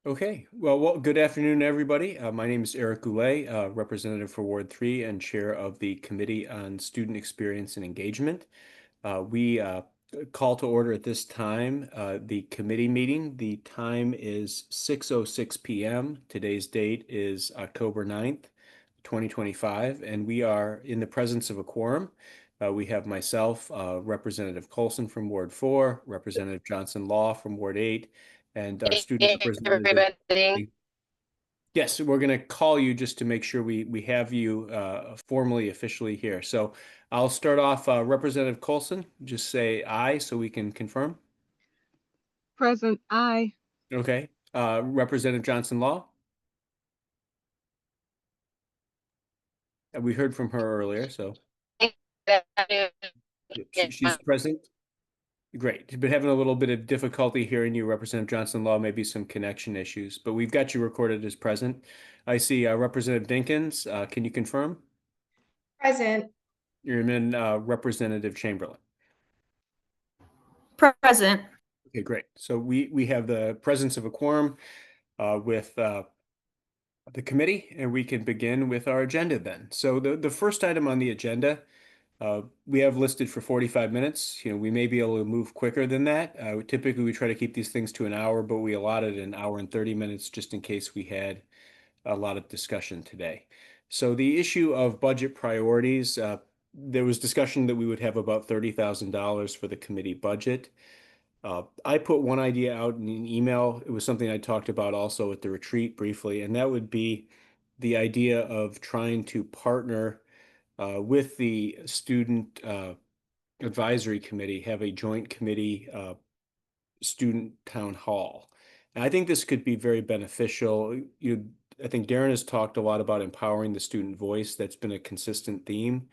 Okay, well, good afternoon, everybody. My name is Eric Goulet, representative for Ward 3 and chair of the Committee on Student Experience and Engagement. We call to order at this time the committee meeting. The time is 6:06 p.m. Today's date is October 9th, 2025, and we are in the presence of a quorum. We have myself, Representative Colson from Ward 4, Representative Johnson Law from Ward 8, and our student Hey, representative. everybody. Yes, we're going to call you just to make sure we have you formally, officially here. So I'll start off, Representative Colson, just say aye so we can confirm. Present, aye. Okay. Representative Johnson Law. We heard from her earlier, so she's present. Great. Been having a little bit of difficulty hearing you, Representative Johnson Law, maybe some connection issues, but we've got you recorded as present. I see Representative Dinkins. Can you confirm? Present. You're in Representative Chamberlain. Present. Okay, great. So we have the presence of a quorum with the committee, and we can begin with our agenda then. So the first item on the agenda, we have listed for 45 minutes. We may be able to move quicker than that. Typically, we try to keep these things to an hour, but we allotted an hour and 30 minutes just in case we had a lot of discussion today. So the issue of budget priorities, there was discussion that we would have about $30,000 for the committee budget. I put one idea out in an email. It was something I talked about also at the retreat briefly, and that would be the idea of trying to partner with the student advisory committee, have a joint committee student town hall. And I think this could be very beneficial. I think Darren has talked a lot about empowering the student voice. That's been a consistent theme.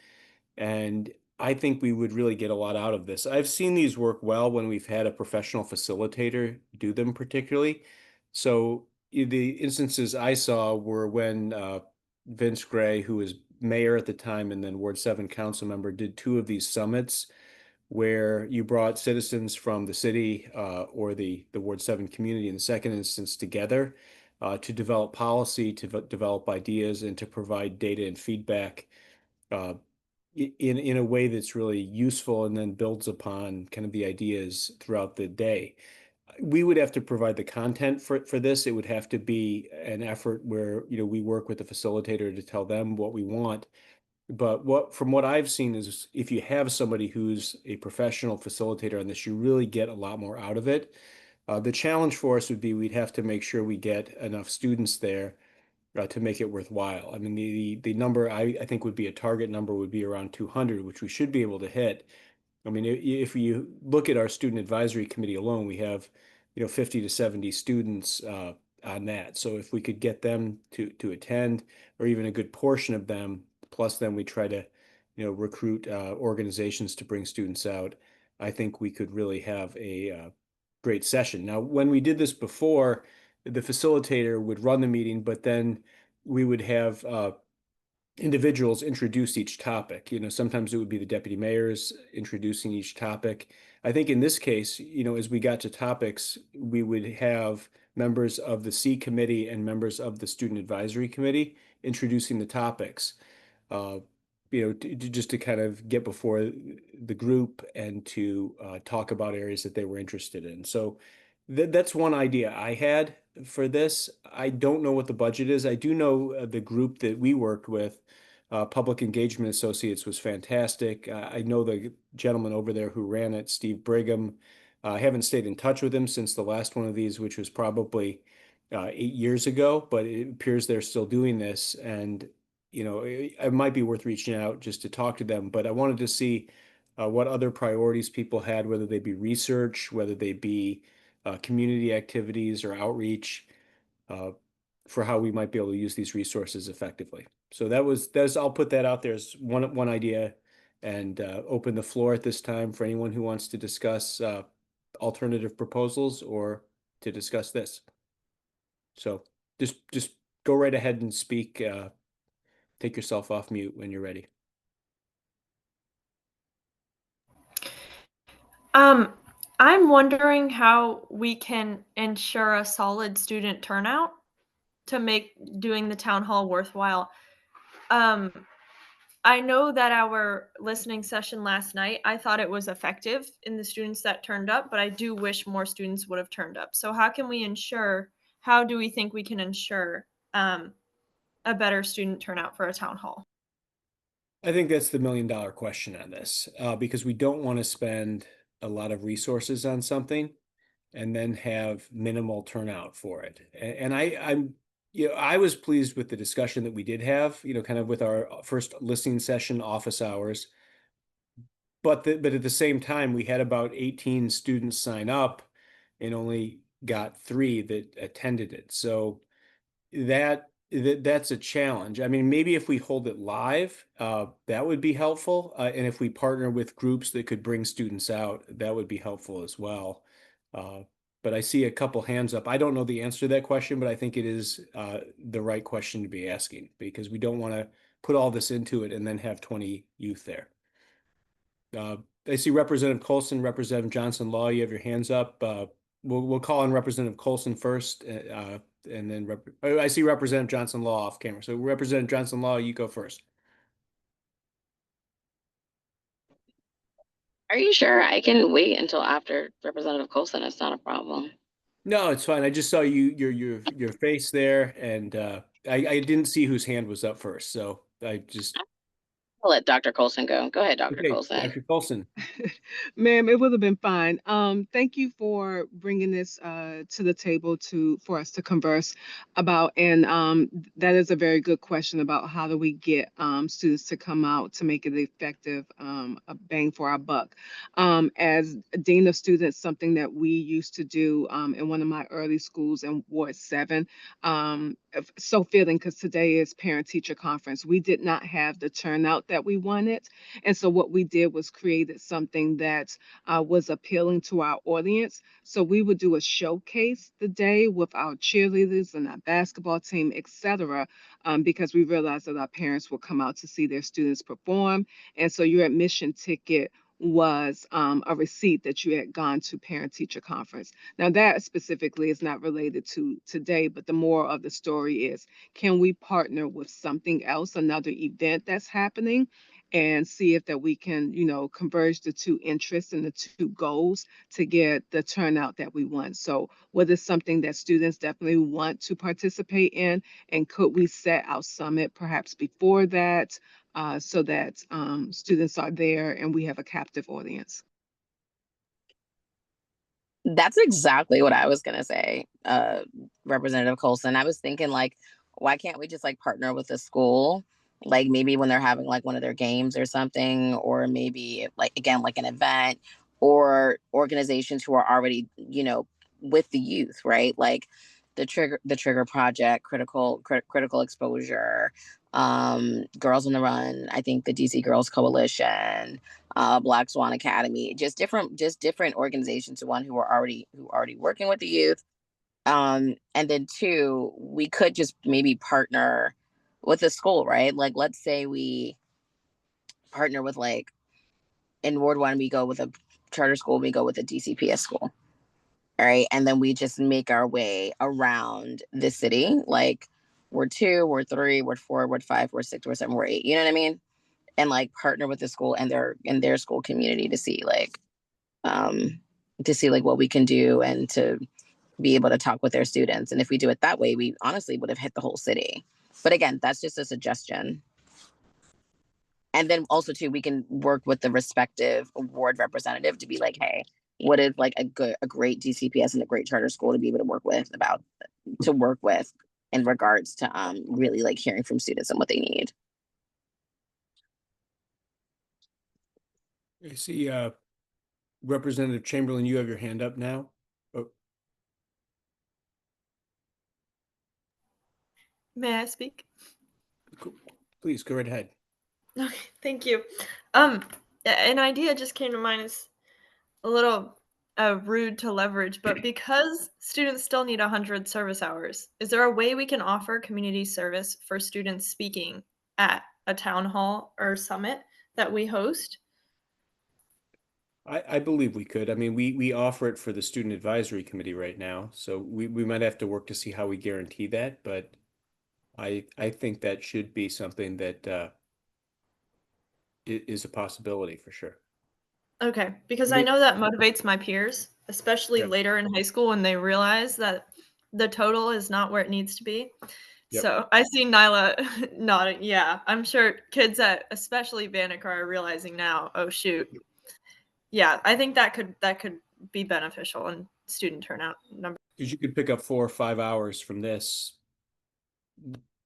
And I think we would really get a lot out of this. I've seen these work well when we've had a professional facilitator do them particularly. So the instances I saw were when Vince Gray, who was mayor at the time and then Ward 7 council member, did two of these summits where you brought citizens from the city or the Ward 7 community in the second instance together to develop policy, to develop ideas, and to provide data and feedback uh, in a way that's really useful and then builds upon kind of the ideas throughout the day. We would have to provide the content for this. It would have to be an effort where, we work with the facilitator to tell them what we want. But from what I've seen is if you have somebody who's a professional facilitator on this, you really get a lot more out of it. The challenge for us would be we'd have to make sure we get enough students there to make it worthwhile. I mean, the number I think would be a target number would be around 200, which we should be able to hit. I mean, if you look at our student advisory committee alone, we have, 50 to 70 students on that. So if we could get them to attend, or even a good portion of them, plus then we try to, recruit organizations to bring students out, I think we could really have a great session. Now, when we did this before, the facilitator would run the meeting, but then we would have individuals introduce each topic. Sometimes it would be the deputy mayors introducing each topic. I think in this case, as we got to topics, we would have members of the C committee and members of the student advisory committee introducing the topics. Just to kind of get before the group and to talk about areas that they were interested in. So that's one idea I had for this. I don't know what the budget is. I do know the group that we worked with, Public Engagement Associates, was fantastic. I know the gentleman over there who ran it, Steve Brigham. I haven't stayed in touch with him since the last one of these, which was probably 8 years ago, but it appears they're still doing this. And it might be worth reaching out just to talk to them, but I wanted to see what other priorities people had, whether they be research, whether they be community activities or outreach, uh, for how we might be able to use these resources effectively. So I'll put that out there as one idea and open the floor at this time for anyone who wants to discuss alternative proposals or to discuss this. So just go right ahead and speak. Take yourself off mute when you're ready. I'm wondering how we can ensure a solid student turnout to make doing the town hall worthwhile. Um, I know that our listening session last night, I thought it was effective in the students that turned up, but I do wish more students would have turned up. So how do we think we can ensure a better student turnout for a town hall? I think that's the $1 million question on this, because we don't want to spend a lot of resources on something and then have minimal turnout for it. And I was pleased with the discussion that we did have, kind of with our first listening session, office hours. But at the same time, we had about 18 students sign up and only got 3 that attended it. So that's a challenge. I mean, maybe if we hold it live, that would be helpful. And if we partner with groups that could bring students out, that would be helpful as well. Uh, but I see a couple hands up. I don't know the answer to that question, but I think it is the right question to be asking because we don't want to put all this into it and then have 20 youth there. I see Representative Colson, Representative Johnson Law. You have your hands up. We'll call on Representative Colson first, and then I see Representative Johnson Law off camera. So Representative Johnson Law, you go first. Are you sure? I can wait until after Representative Colson. It's not a problem. No, it's fine. I just saw your face there, and I didn't see whose hand was up first. So I just I'll let Dr. Colson go. Go ahead, Dr. okay, Colson. Dr. Colson. Ma'am, it would have been fine. Thank you for bringing this to the table for us to converse about. And that is a very good question about how do we get students to come out to make it effective, a bang for our buck. As dean of students, something that we used to do in one of my early schools in Ward 7. So feeling because today is parent teacher conference. We did not have the turnout that we wanted. And so what we did was created something that was appealing to our audience. So we would do a showcase the day with our cheerleaders and our basketball team, etc., because we realized that our parents would come out to see their students perform. And so your admission ticket was a receipt that you had gone to parent teacher conference. Now that specifically is not related to today, but the moral of the story is, can we partner with something else, another event that's happening, and see if that we can, converge the two interests and the two goals to get the turnout that we want. So what is something that students definitely want to participate in, and could we set our summit perhaps before that, so that students are there and we have a captive audience? That's exactly what I was gonna say, Representative Colson. I was thinking like, why can't we just like partner with the school? Like maybe when they're having like one of their games or something, or maybe like again like an event or organizations who are already, with the youth, right? Like the trigger project, critical exposure, Girls on the Run, I think the DC Girls Coalition, Black Swan Academy, just different organizations. One who are already working with the youth, and then two, we could just maybe partner with the school, right? Like let's say we partner with like in Ward 1 we go with a charter school, we go with a DCPS school, all right, and then we just make our way around the city, like Ward 2, Ward 3, Ward 4, Ward 5, Ward 6, Ward 7, Ward 8. You know what I mean? And like partner with the school and their school community um to see like what we can do and to be able to talk with their students. And if we do it that way, we honestly would have hit the whole city. But again, that's just a suggestion. And then also too, we can work with the respective ward representative to be like, hey, what is like a great DCPS and a great charter school to be able to work with in regards to really like hearing from students and what they need. I see Representative Chamberlain, you have your hand up now. Oh, May I speak? please go right ahead. Okay, thank you. An idea just came to mind. Is a little rude to leverage, but because students still need 100 service hours, is there a way we can offer community service for students speaking at a town hall or summit that we host? I believe we could. I mean, we offer it for the student advisory committee right now, so we might have to work to see how we guarantee that, but I think that should be something that is a possibility for sure. Okay, because I I mean, know that motivates my peers, especially yep, later in high school when they realize that the total is not where it needs to be. yep. So I see Nyla nodding. Yeah, I'm sure kids at especially Banneker are realizing now, oh shoot. Yeah, I think that could be beneficial in student turnout number. Because you could pick up 4 or 5 hours from this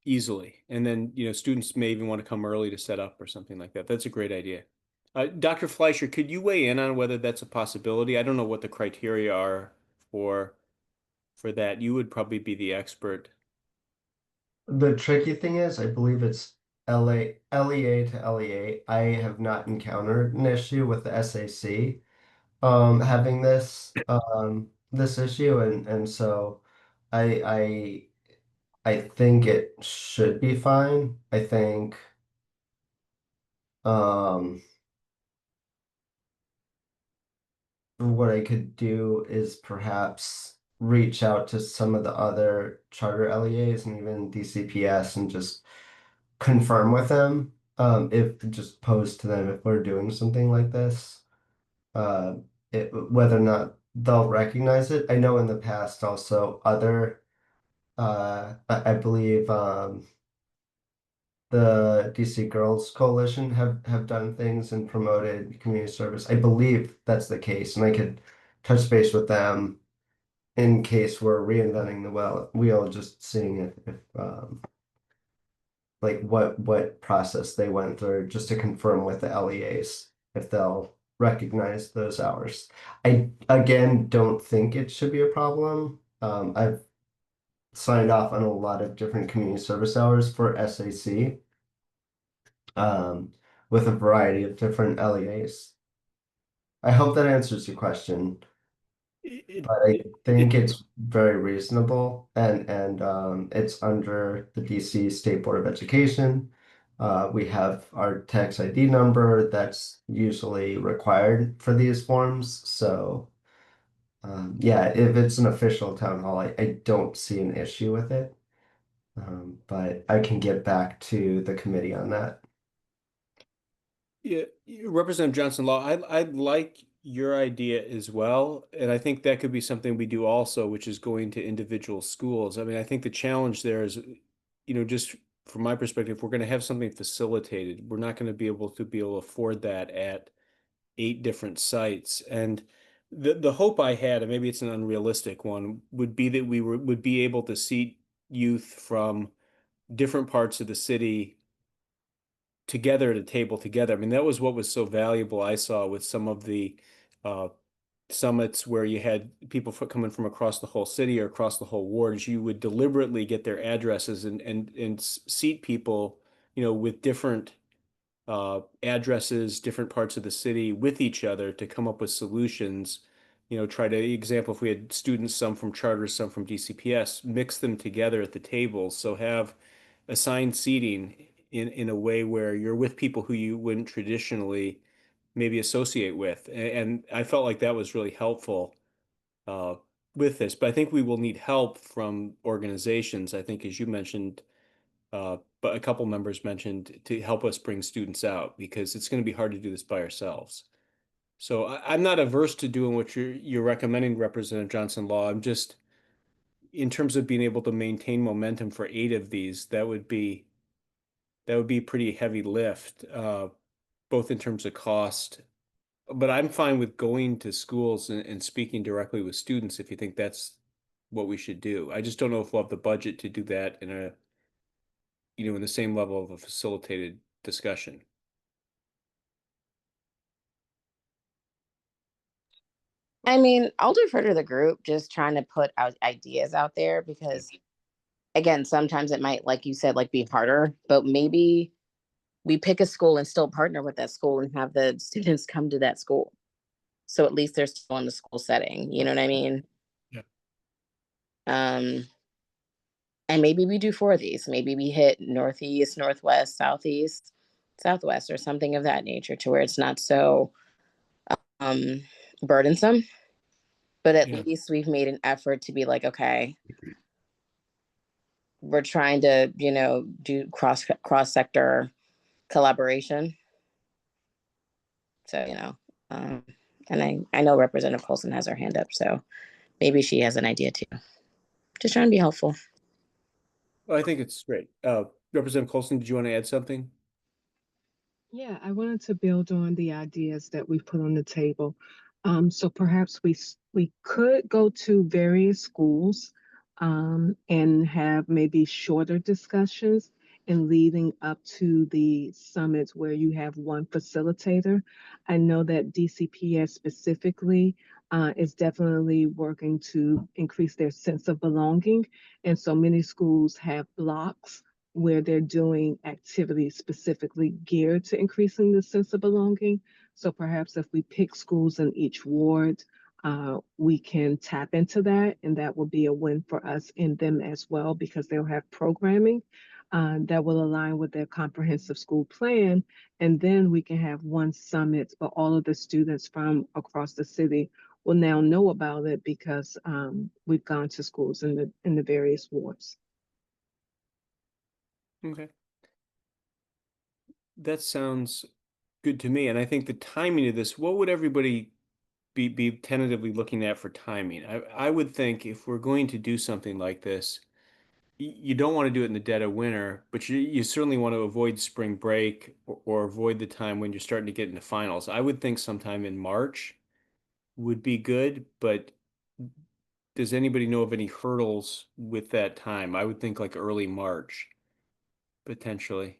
easily, and then students may even want to come early to set up or something like that. That's a great idea. Dr. Fleischer, could you weigh in on whether that's a possibility? I don't know what the criteria are for for that. You would probably be the expert. The tricky thing is, I believe it's LEA to LEA. I have not encountered an issue with the SAC having this issue, and so I I think it should be fine. I think um what I could do is perhaps reach out to some of the other charter LEAs and even DCPS and just confirm with them, if just pose to them if we're doing something like this, uh, whether or not they'll recognize it. I know in the past also other, I believe, the DC Girls Coalition have done things and promoted community service. I believe that's the case, and I could touch base with them in case we're reinventing the wheel, just seeing if like what process they went through just to confirm with the LEAs if they'll recognize those hours. I again don't think it should be a problem. I've signed off on a lot of different community service hours for SAC, um, with a variety of different LEAs. I hope that answers your question. It, But I it, think it, it's very reasonable, and it's under the DC State Board of Education. We have our tax ID number that's usually required for these forms. So yeah, if it's an official town hall, I don't see an issue with it. But I can get back to the committee on that. Yeah, Representative Johnson Law, I like your idea as well, and I think that could be something we do also, which is going to individual schools. I mean, I think the challenge there is, just from my perspective, we're going to have something facilitated. We're not going to be able to afford that at 8 different sites. And the hope I had, and maybe it's an unrealistic one, would be that would be able to seat youth from different parts of the city together at a table together. I mean, that was what was so valuable I saw with some of the uh, summits where you had people coming from across the whole city or across the whole ward. Is you would deliberately get their addresses and seat people, with different addresses, different parts of the city with each other to come up with solutions. Try to example if we had students, some from charters, some from DCPS, mix them together at the table. So have assigned seating in a way where you're with people who you wouldn't traditionally maybe associate with. And I felt like that was really helpful uh, with this. But I think we will need help from organizations. I think, as you mentioned, but a couple members mentioned to help us bring students out because it's going to be hard to do this by ourselves. So I'm not averse to doing what you're recommending, Representative Johnson Law. I'm just in terms of being able to maintain momentum for 8 of these, that would be a pretty heavy lift, both in terms of cost. But I'm fine with going to schools and speaking directly with students if you think that's what we should do. I just don't know if we'll have the budget to do that in the same level of a facilitated discussion. I mean, I'll defer to the group just trying to put out ideas out there because again, sometimes it might, like you said, like be harder, but maybe we pick a school and still partner with that school and have the students come to that school. So at least they're still in the school setting. You know what I mean? Yeah. And maybe we do 4 of these. Maybe we hit northeast, northwest, southeast, southwest, or something of that nature to where it's not so burdensome, but at Yeah. least we've made an effort to be like, okay, we're trying to, do cross sector collaboration. So, and I know Representative Colson has her hand up, so maybe she has an idea too. Just trying to be helpful. Well, I think it's great. Representative Colson, did you want to add something? Yeah, I wanted to build on the ideas that we've put on the table. So perhaps we could go to various schools and have maybe shorter discussions and leading up to the summits where you have one facilitator. I know that DCPS specifically is definitely working to increase their sense of belonging, and so many schools have blocks where they're doing activities specifically geared to increasing the sense of belonging. So perhaps if we pick schools in each ward, we can tap into that, and that will be a win for us and them as well because they'll have programming that will align with their comprehensive school plan. And then we can have one summit, but all of the students from across the city will now know about it because we've gone to schools in the various wards. Okay. That sounds good to me. And I think the timing of this, what would everybody be tentatively looking at for timing? I would think if we're going to do something like this, you don't want to do it in the dead of winter, but you certainly want to avoid spring break or avoid the time when you're starting to get into finals. I would think sometime in March would be good, but does anybody know of any hurdles with that time? I would think like early March, potentially.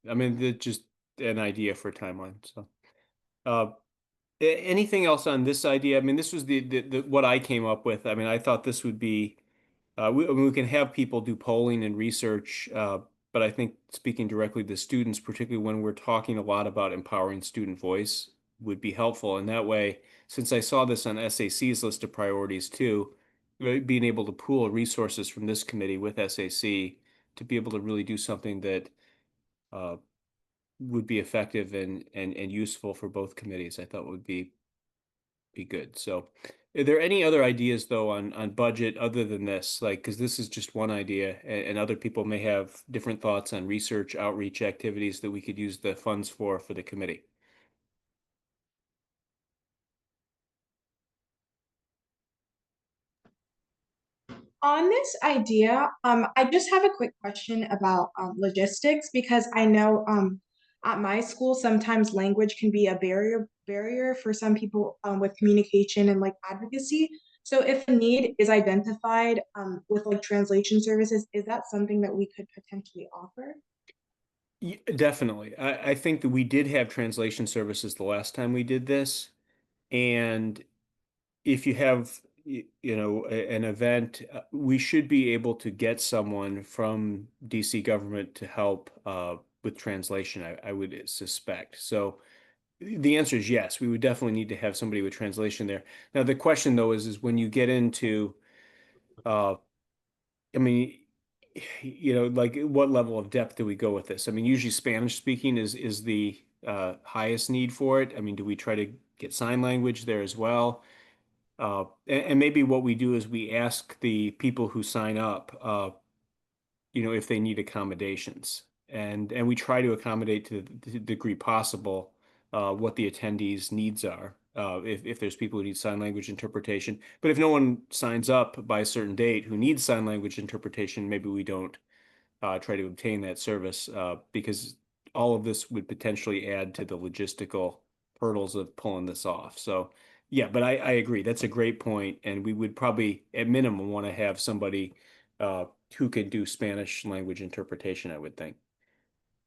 I mean, just an idea for a timeline. So, uh, anything else on this idea? I mean, this was the what I came up with. I mean, I thought this would be I mean, we can have people do polling and research, but I think speaking directly to students, particularly when we're talking a lot about empowering student voice, would be helpful. And that way, since I saw this on SAC's list of priorities too, being able to pool resources from this committee with SAC to be able to really do something that uh, would be effective and useful for both committees, I thought would be good. So, are there any other ideas though on budget other than this? Like, because this is just one idea, and other people may have different thoughts on research, outreach activities that we could use the funds for the committee. On this idea, I just have a quick question about logistics because I know at my school sometimes language can be a barrier for some people with communication and like advocacy. So if a need is identified with like translation services, is that something that we could potentially offer? Definitely. I think that we did have translation services the last time we did this, and if you have an event, we should be able to get someone from DC government to help with translation, I would suspect. So the answer is yes, we would definitely need to have somebody with translation there. Now the question though is when you get into uh I mean, like what level of depth do we go with this? I mean, usually Spanish speaking is the highest need for it. I mean, do we try to get sign language there as well? And maybe what we do is we ask the people who sign up, if they need accommodations, and we try to accommodate to the degree possible what the attendees' needs are. If there's people who need sign language interpretation, but if no one signs up by a certain date who needs sign language interpretation, maybe we don't try to obtain that service because all of this would potentially add to the logistical hurdles of pulling this off. So, yeah, but I agree. That's a great point, and we would probably, at minimum, want to have somebody who can do Spanish language interpretation, I would think.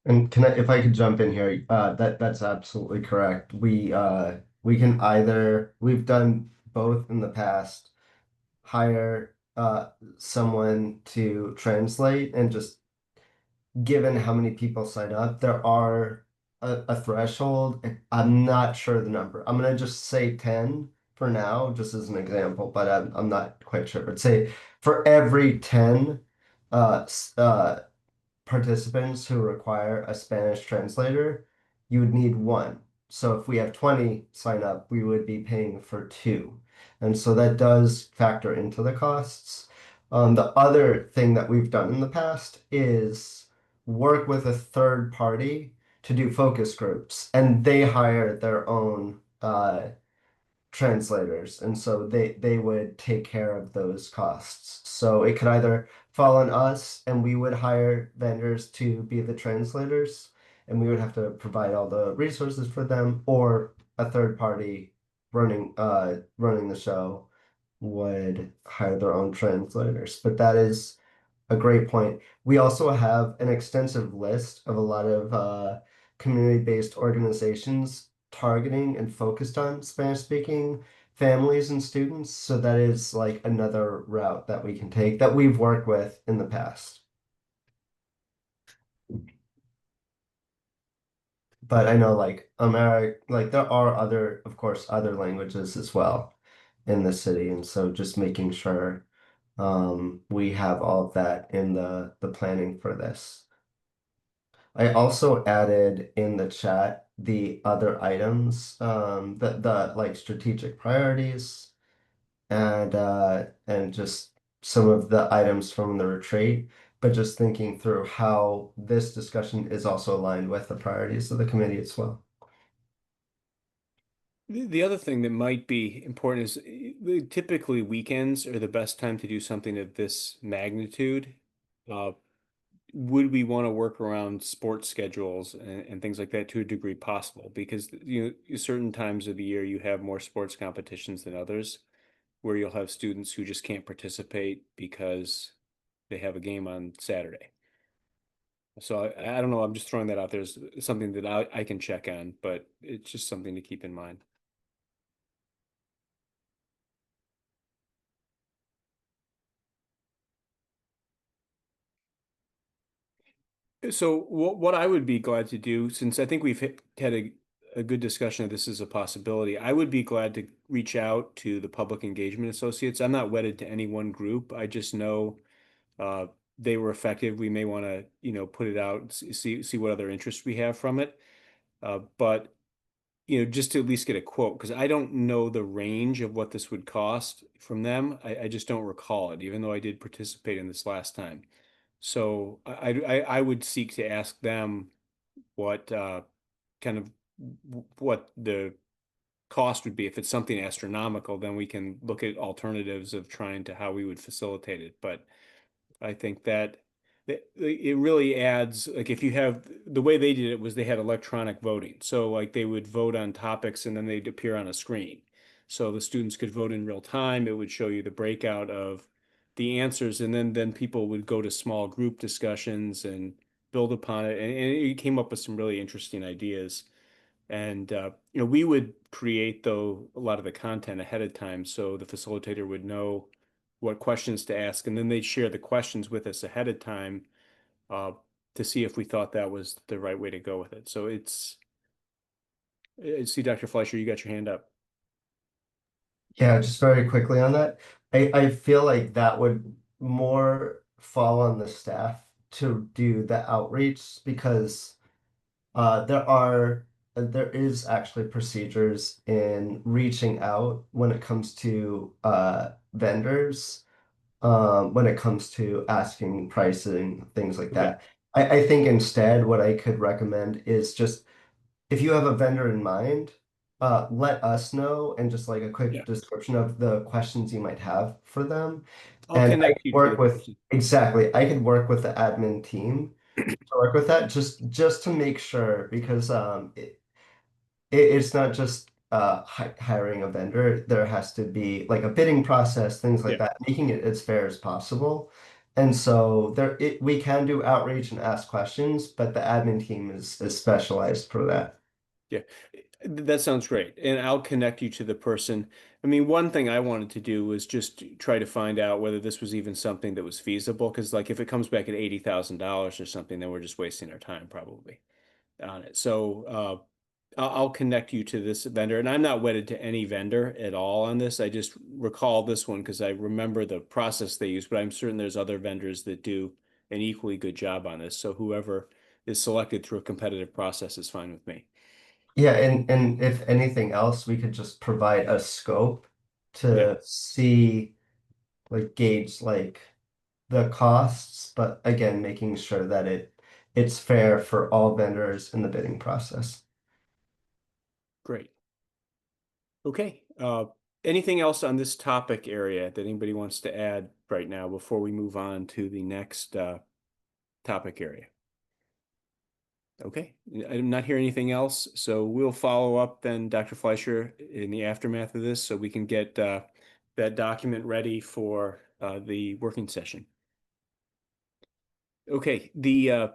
And if I could jump in here, that's absolutely correct. We can either, we've done both in the past, hire someone to translate, and just given how many people sign up, there are a threshold. I'm not sure the number. I'm gonna just say 10 for now, just as an example, but I'm not quite sure. But say for every 10 participants who require a Spanish translator, you would need one. So if we have 20 sign up, we would be paying for two. And so that does factor into the costs. The other thing that we've done in the past is work with a third party to do focus groups, and they hire their own translators, and so they would take care of those costs. So it could either fall on us, and we would hire vendors to be the translators, and we would have to provide all the resources for them, or a third party running the show would hire their own translators. But that is a great point. We also have an extensive list of a lot of community-based organizations targeting and focused on Spanish-speaking families and students. So that is like another route that we can take that we've worked with in the past. But I know like like there are other, of course, other languages as well in the city. And so just making sure we have all of that in the planning for this. I also added in the chat the other items, the like strategic priorities and just some of the items from the retreat, but just thinking through how this discussion is also aligned with the priorities of the committee as well. The other thing that might be important is typically weekends are the best time to do something of this magnitude. Uh, would we want to work around sports schedules and things like that to a degree possible? Because certain times of the year you have more sports competitions than others, where you'll have students who just can't participate because they have a game on Saturday. So I don't know. I'm just throwing that out there as something that I can check on, but it's just something to keep in mind. So what I would be glad to do, since I think we've had a good discussion of this as a possibility, I would be glad to reach out to the Public Engagement Associates. I'm not wedded to any one group. I just know uh, they were effective. We may want to, put it out, see what other interest we have from it. But just to at least get a quote, because I don't know the range of what this would cost from them. I just don't recall it, even though I did participate in this last time. So I would seek to ask them what kind of what the cost would be. If it's something astronomical, then we can look at alternatives of trying to how we would facilitate it. But I think that it really adds, like if you have, the way they did it was they had electronic voting. So like they would vote on topics and then they'd appear on a screen. So the students could vote in real time. It would show you the breakout of the answers, and then people would go to small group discussions and build upon it. And it came up with some really interesting ideas. And we would create though a lot of the content ahead of time, so the facilitator would know what questions to ask, and then they'd share the questions with us ahead of time uh, to see if we thought that was the right way to go with it. So see, Dr. Fleischer, you got your hand up. Yeah, just very quickly on that. I feel like that would more fall on the staff to do the outreach because there is actually procedures in reaching out when it comes to vendors, when it comes to asking pricing, things like Okay. that. I think instead what I could recommend is just if you have a vendor in mind, let us know and just like a Yeah. quick description of the questions you might have for them. I'll And I connect could you to work the with person. exactly, I could work with the admin team to work with that just to make sure because it's not just hiring a vendor. There has to be like a bidding process, things like Yeah. that, making it as fair as possible. And so we can do outreach and ask questions, but the admin team is specialized for that. Yeah, that sounds great. And I'll connect you to the person. I mean, one thing I wanted to do was just try to find out whether this was even something that was feasible. Because, like, if it comes back at $80,000 or something, then we're just wasting our time probably on it. So, I'll connect you to this vendor, and I'm not wedded to any vendor at all on this. I just recall this one because I remember the process they use, but I'm certain there's other vendors that do an equally good job on this. So whoever is selected through a competitive process is fine with me. Yeah, and if anything else, we could just provide a scope Yeah, to see, like, gauge like the costs, but again, making sure that it's fair for all vendors in the bidding process. great. Okay. Anything else on this topic area that anybody wants to add right now before we move on to the next topic area? Okay, I'm not hearing anything else, so we'll follow up then, Dr. Fleischer, in the aftermath of this, so we can get that document ready for the working session. Okay, the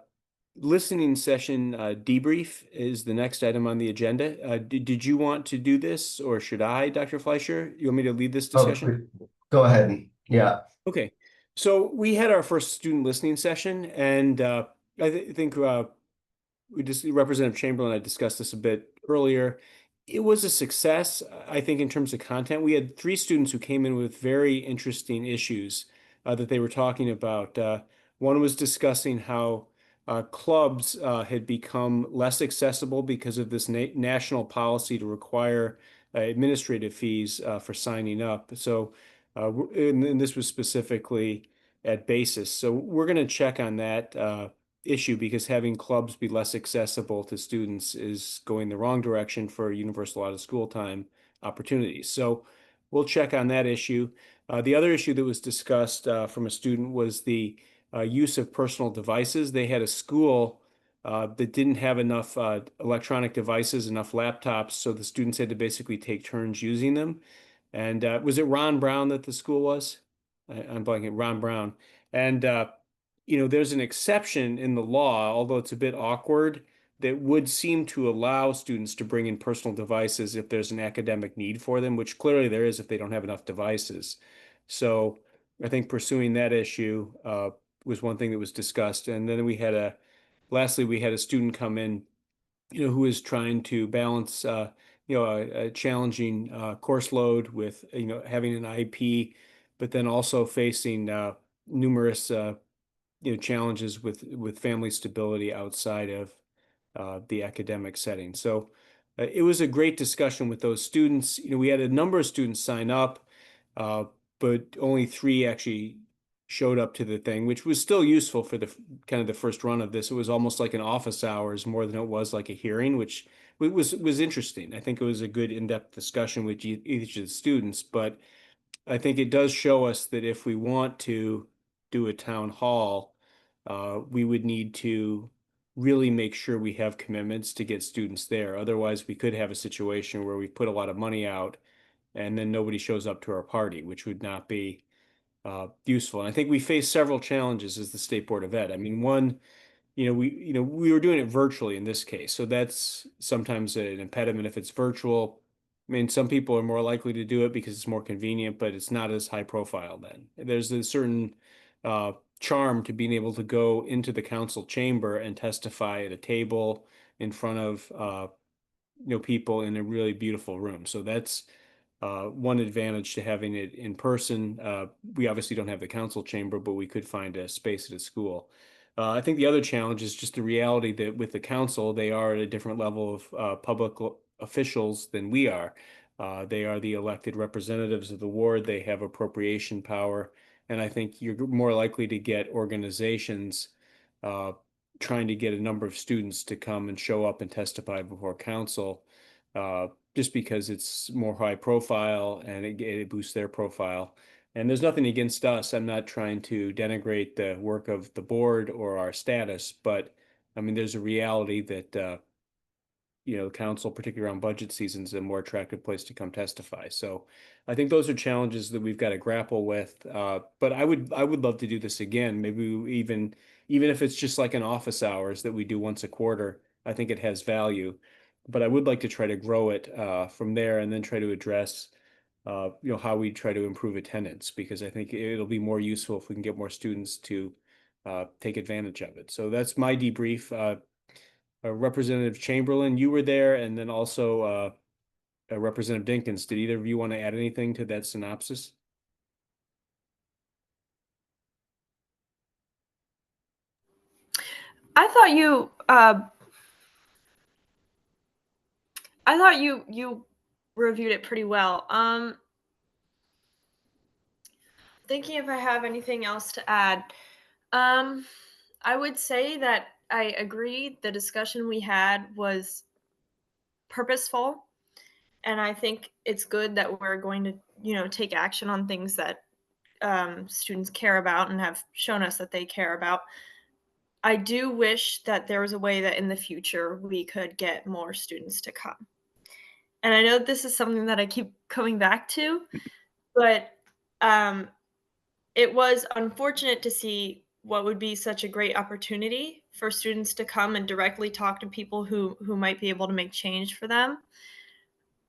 listening session debrief is the next item on the agenda. Did you want to do this, or should I, Dr. Fleischer? You want me to lead this Oh, discussion? go ahead. Yeah. Okay, so we had our first student listening session, and I think we just Representative Chamberlain and I discussed this a bit earlier. It was a success, I think, in terms of content. We had 3 students who came in with very interesting issues that they were talking about. One was discussing how clubs had become less accessible because of this national policy to require administrative fees for signing up. So, and this was specifically at basis. So we're going to check on that issue because having clubs be less accessible to students is going the wrong direction for universal out of school time opportunities. So we'll check on that issue. The other issue that was discussed from a student was the use of personal devices. They had a school that didn't have enough electronic devices, enough laptops, so the students had to basically take turns using them. And was it Ron Brown that the school was? I'm blanking, Ron Brown. And there's an exception in the law, although it's a bit awkward, that would seem to allow students to bring in personal devices if there's an academic need for them, which clearly there is if they don't have enough devices. So I think pursuing that issue was one thing that was discussed. And then lastly, we had a student come in, who is trying to balance, a challenging course load with, having an IP, but then also facing numerous challenges with family stability outside of the academic setting. So it was a great discussion with those students. We had a number of students sign up, uh, but only 3 actually showed up to the thing, which was still useful for the kind of the first run of this. It was almost like an office hours more than it was like a hearing, which was interesting. I think it was a good in-depth discussion with each of the students, but I think it does show us that if we want to do a town hall, we would need to really make sure we have commitments to get students there. Otherwise, we could have a situation where we put a lot of money out and then nobody shows up to our party, which would not be useful. And I think we face several challenges as the State Board of Ed. I mean, one, we were doing it virtually in this case, so that's sometimes an impediment if it's virtual. I mean, some people are more likely to do it because it's more convenient, but it's not as high profile then. There's a certain charm to being able to go into the council chamber and testify at a table in front of people in a really beautiful room. So that's one advantage to having it in person. We obviously don't have the council chamber, but we could find a space at a school. I think the other challenge is just the reality that with the council, they are at a different level of public officials than we are. They are the elected representatives of the ward. They have appropriation power. And I think you're more likely to get organizations uh, trying to get a number of students to come and show up and testify before council, just because it's more high profile and it boosts their profile. And there's nothing against us. I'm not trying to denigrate the work of the board or our status, but I mean, there's a reality that the council, particularly around budget season, is a more attractive place to come testify. So I think those are challenges that we've got to grapple with. But I would love to do this again. Maybe even if it's just like an office hours that we do once a quarter, I think it has value. But I would like to try to grow it from there and then try to address how we try to improve attendance, because I think it'll be more useful if we can get more students to take advantage of it. So that's my debrief. Representative Chamberlain, you were there, and then also Representative Dinkins. Did either of you want to add anything to that synopsis? I thought you reviewed it pretty well. Thinking if I have anything else to add. Um, I would say that I agree the discussion we had was purposeful, and I think it's good that we're going to, take action on things that students care about and have shown us that they care about. I do wish that there was a way that in the future we could get more students to come. And I know this is something that I keep coming back to, but um, it was unfortunate to see what would be such a great opportunity for students to come and directly talk to people who might be able to make change for them,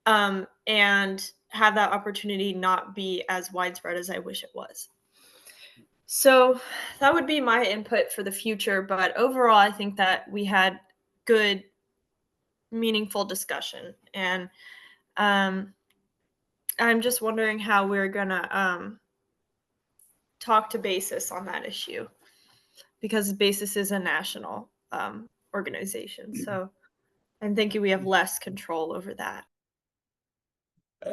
and have that opportunity not be as widespread as I wish it was. So that would be my input for the future. But overall, I think that we had good, meaningful discussion. And um, I'm just wondering how we're going to talk to BASIS on that issue, because BASIS is a national organization. So I'm thinking we have less control over that.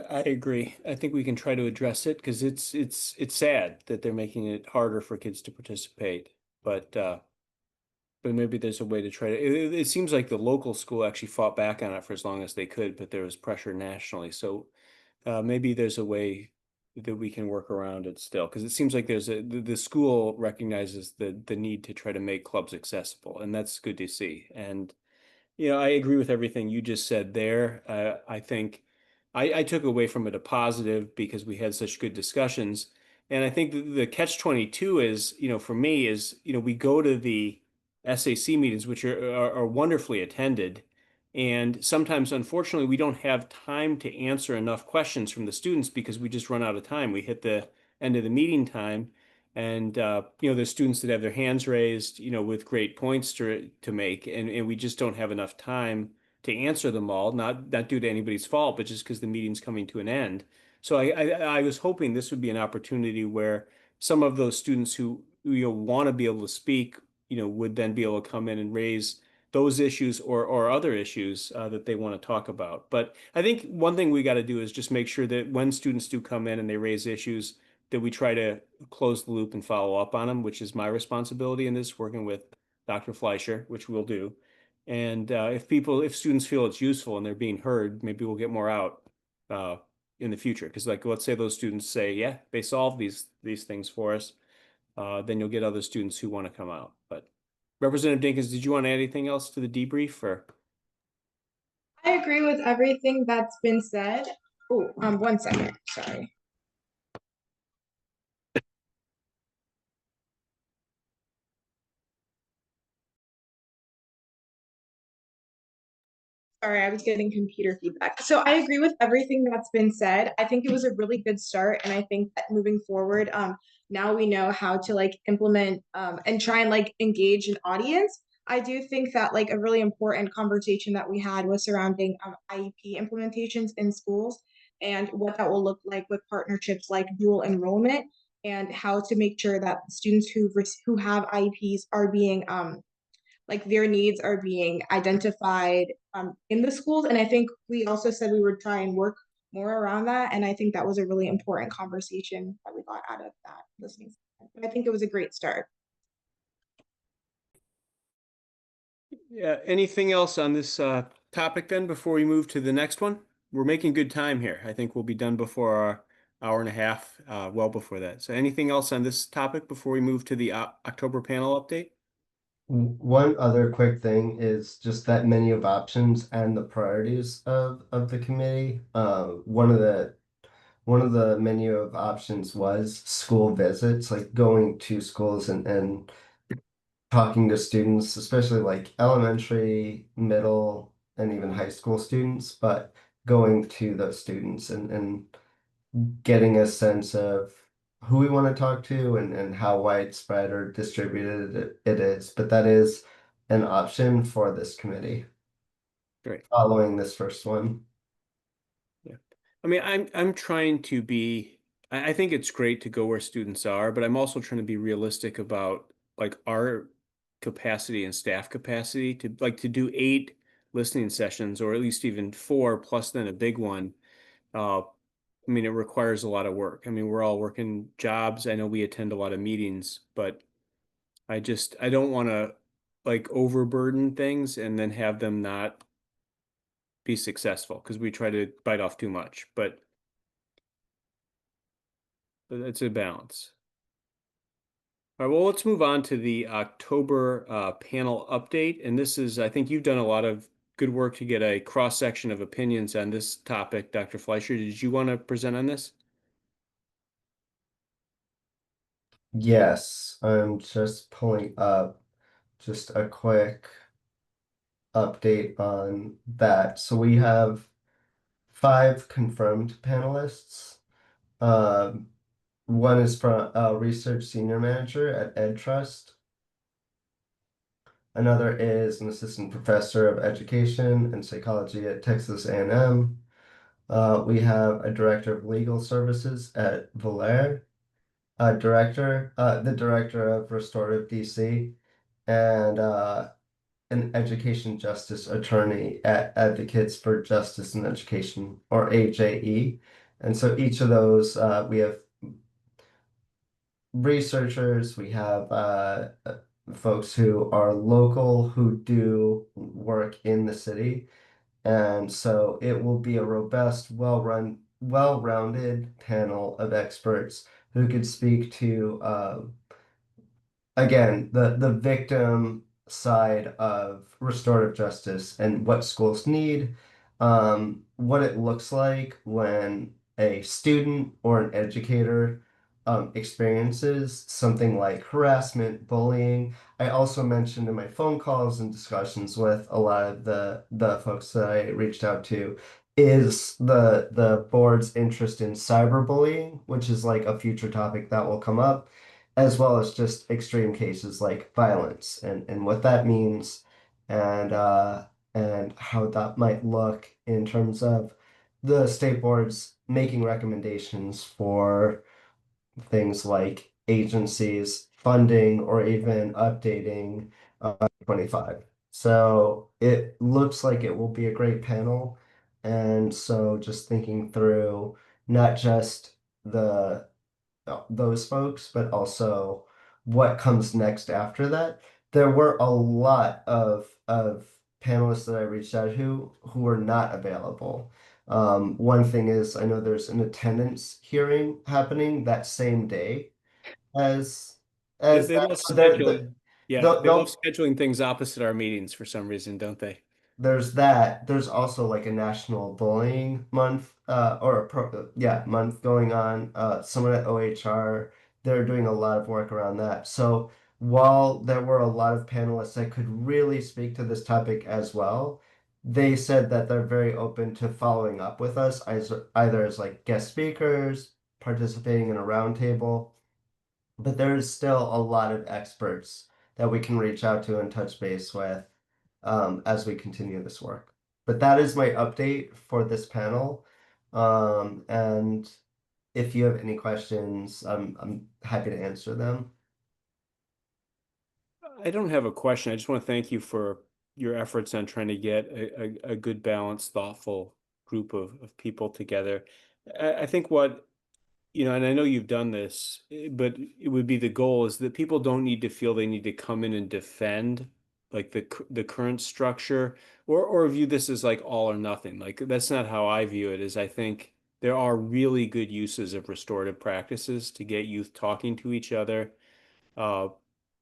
I agree. I think we can try to address it because it's sad that they're making it harder for kids to participate. But maybe there's a way to try to. It seems like the local school actually fought back on it for as long as they could, but there was pressure nationally. So maybe there's a way that we can work around it still, because it seems like the school recognizes the need to try to make clubs accessible, and that's good to see. And I agree with everything you just said there. I think I took away from it a positive because we had such good discussions. And I think the catch-22 is, for me is, we go to the SAC meetings, which are wonderfully attended. And sometimes, unfortunately, we don't have time to answer enough questions from the students because we just run out of time. We hit the end of the meeting time. And there's students that have their hands raised, with great points to make, and we just don't have enough time to answer them all. Not due to anybody's fault, but just because the meeting's coming to an end. So I was hoping this would be an opportunity where some of those students who want to be able to speak, would then be able to come in and raise those issues or other issues that they want to talk about. But I think one thing we got to do is just make sure that when students do come in and they raise issues, that we try to close the loop and follow up on them, which is my responsibility in this, working with Dr. Fleischer, which we'll do. And if students feel it's useful and they're being heard, maybe we'll get more out in the future. Because like, let's say those students say, yeah, they solved these things for us, then you'll get other students who want to come out. But Representative Dinkins, did you want to add anything else to the debrief or? I agree with everything that's been said. Oh, 1 second, sorry. Sorry, I was getting computer feedback. So I agree with everything that's been said. I think it was a really good start, and I think that moving forward, now we know how to like implement and try and like engage an audience. I do think that like a really important conversation that we had was surrounding IEP implementations in schools and what that will look like with partnerships like dual enrollment, and how to make sure that students who have IEPs are being like their needs are being identified in the schools. And I think we also said we would try and work more around that. And I think that was a really important conversation that we got out of that listening. But I think it was a great start. Yeah, anything else on this topic then before we move to the next one? We're making good time here. I think we'll be done before our hour and a half, well before that. So anything else on this topic before we move to the October panel update? One other quick thing is just that menu of options and the priorities of the committee. One of the menu of options was school visits, like going to schools and talking to students, especially like elementary, middle, and even high school students, but going to those students and getting a sense of who we want to talk to and how widespread or distributed it is. But that is an option for this committee Great. following this first one. Yeah. I mean, I'm trying to be, I think it's great to go where students are, but I'm also trying to be realistic about like our capacity and staff capacity to like to do 8 listening sessions or at least even 4 plus then a big one. I mean, it requires a lot of work. I mean, we're all working jobs. I know we attend a lot of meetings, but I don't want to like overburden things and then have them not be successful because we try to bite off too much. But it's a balance. All right, well, let's move on to the October panel update. And this is, I think you've done a lot of good work to get a cross section of opinions on this topic. Dr. Fleischer, did you want to present on this? Yes, I'm just pulling up just a quick update on that. So we have 5 confirmed panelists. Um, One is from a research senior manager at EdTrust. Another is an assistant professor of education and psychology at Texas A&M. We have a director of legal services at Valair, the director of Restorative DC, and an education justice attorney at Advocates for Justice and Education, or AJE. And so each of those, we have researchers, we have folks who are local who do work in the city. And so it will be a robust, well-rounded panel of experts who could speak to again, the victim side of restorative justice and what schools need, what it looks like when a student or an educator experiences something like harassment, bullying. I also mentioned in my phone calls and discussions with a lot of the folks that I reached out to is the board's interest in cyberbullying, which is like a future topic that will come up, as well as just extreme cases like violence and what that means, and and how that might look in terms of the state boards making recommendations for things like agencies funding or even updating 25. So it looks like it will be a great panel. And so just thinking through not just the those folks, but also what comes next after that. There were a lot of panelists that I reached out who were not available. One thing is I know there's an attendance hearing happening that same day as They that. love So scheduling. Yeah, they love they'll scheduling things opposite our meetings for some reason, don't they? there's that. There's also like a National Bullying Month, or month going on. Someone at OHR, they're doing a lot of work around that. So while there were a lot of panelists that could really speak to this topic as well, they said that they're very open to following up with us, either as like guest speakers, participating in a roundtable. But there's still a lot of experts that we can reach out to and touch base with as we continue this work. But that is my update for this panel. And if you have any questions, I'm happy to answer them. I don't have a question. I just want to thank you for your efforts on trying to get a good, balanced, thoughtful group of people together. I think what, you know, and I know you've done this, but it would be the goal is that people don't need to feel they need to come in and defend like the current structure or view this as like all or nothing. Like that's not how I view it, is I think there are really good uses of restorative practices to get youth talking to each other. Uh,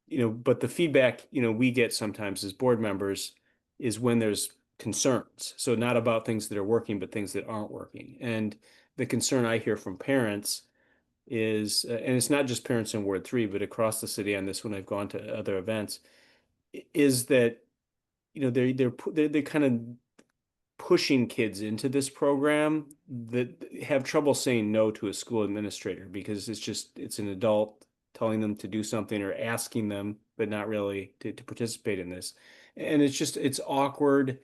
you know, but the feedback, you know, we get sometimes as board members is when there's concerns. So not about things that are working, but things that aren't working. And the concern I hear from parents is, and it's not just parents in Ward 3, but across the city on this when I've gone to other events, is that, you know, they're kind of pushing kids into this program that have trouble saying no to a school administrator because it's an adult telling them to do something or asking them, but not really to participate in this. And it's awkward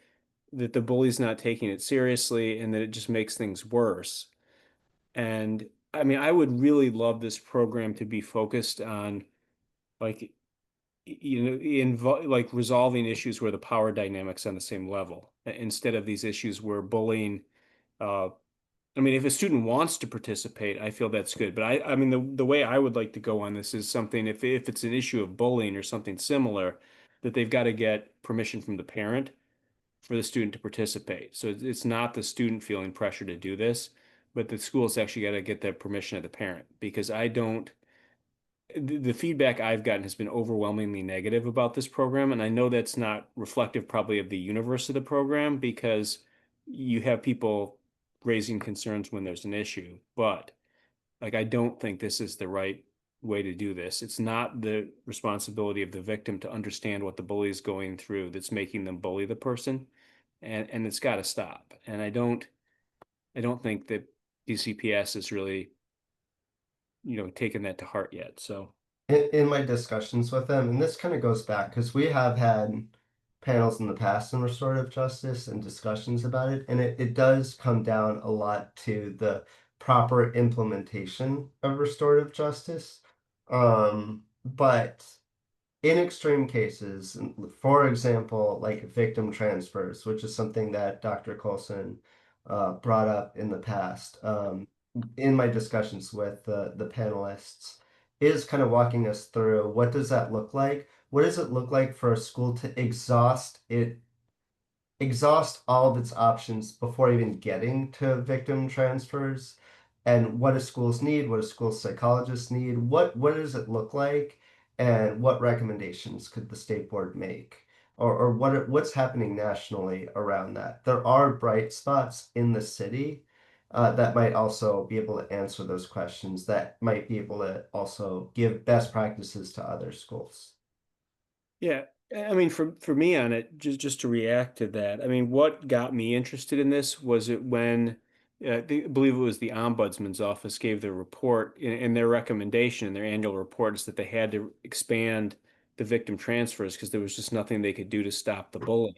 that the bully's not taking it seriously and that it just makes things worse. And I mean, I would really love this program to be focused on like like resolving issues where the power dynamics on the same level instead of these issues where bullying uh I mean, if a student wants to participate, I feel that's good. But I mean, the way I would like to go on this is something if it's an issue of bullying or something similar, that they've got to get permission from the parent for the student to participate. So it's not the student feeling pressure to do this, but the school's actually got to get the permission of the parent because I don't. The feedback I've gotten has been overwhelmingly negative about this program, and I know that's not reflective probably of the universe of the program because you have people raising concerns when there's an issue, but like I don't think this is the right way to do this. It's not the responsibility of the victim to understand what the bully is going through that's making them bully the person, and it's got to stop. And I don't think that DCPS is really, taken that to heart yet. So. In my discussions with them, and this kind of goes back because we have had panels in the past on restorative justice and discussions about it, and it does come down a lot to the proper implementation of restorative justice. But in extreme cases, for example, like victim transfers, which is something that Dr. Colson brought up in the past, in my discussions with the panelists, is kind of walking us through what does that look like? What does it look like for a school to exhaust all of its options before even getting to victim transfers? And what do schools need? What do school psychologists need? What does it look like? And what recommendations could the state board make? Or what's happening nationally around that? There are bright spots in the city that might also be able to answer those questions, that might be able to also give best practices to other schools. Yeah, I mean, for me on it, just to react to that, I mean, what got me interested in this was it when I believe it was the Ombudsman's office gave their report in their recommendation in their annual report is that they had to expand the victim transfers because there was just nothing they could do to stop the bullying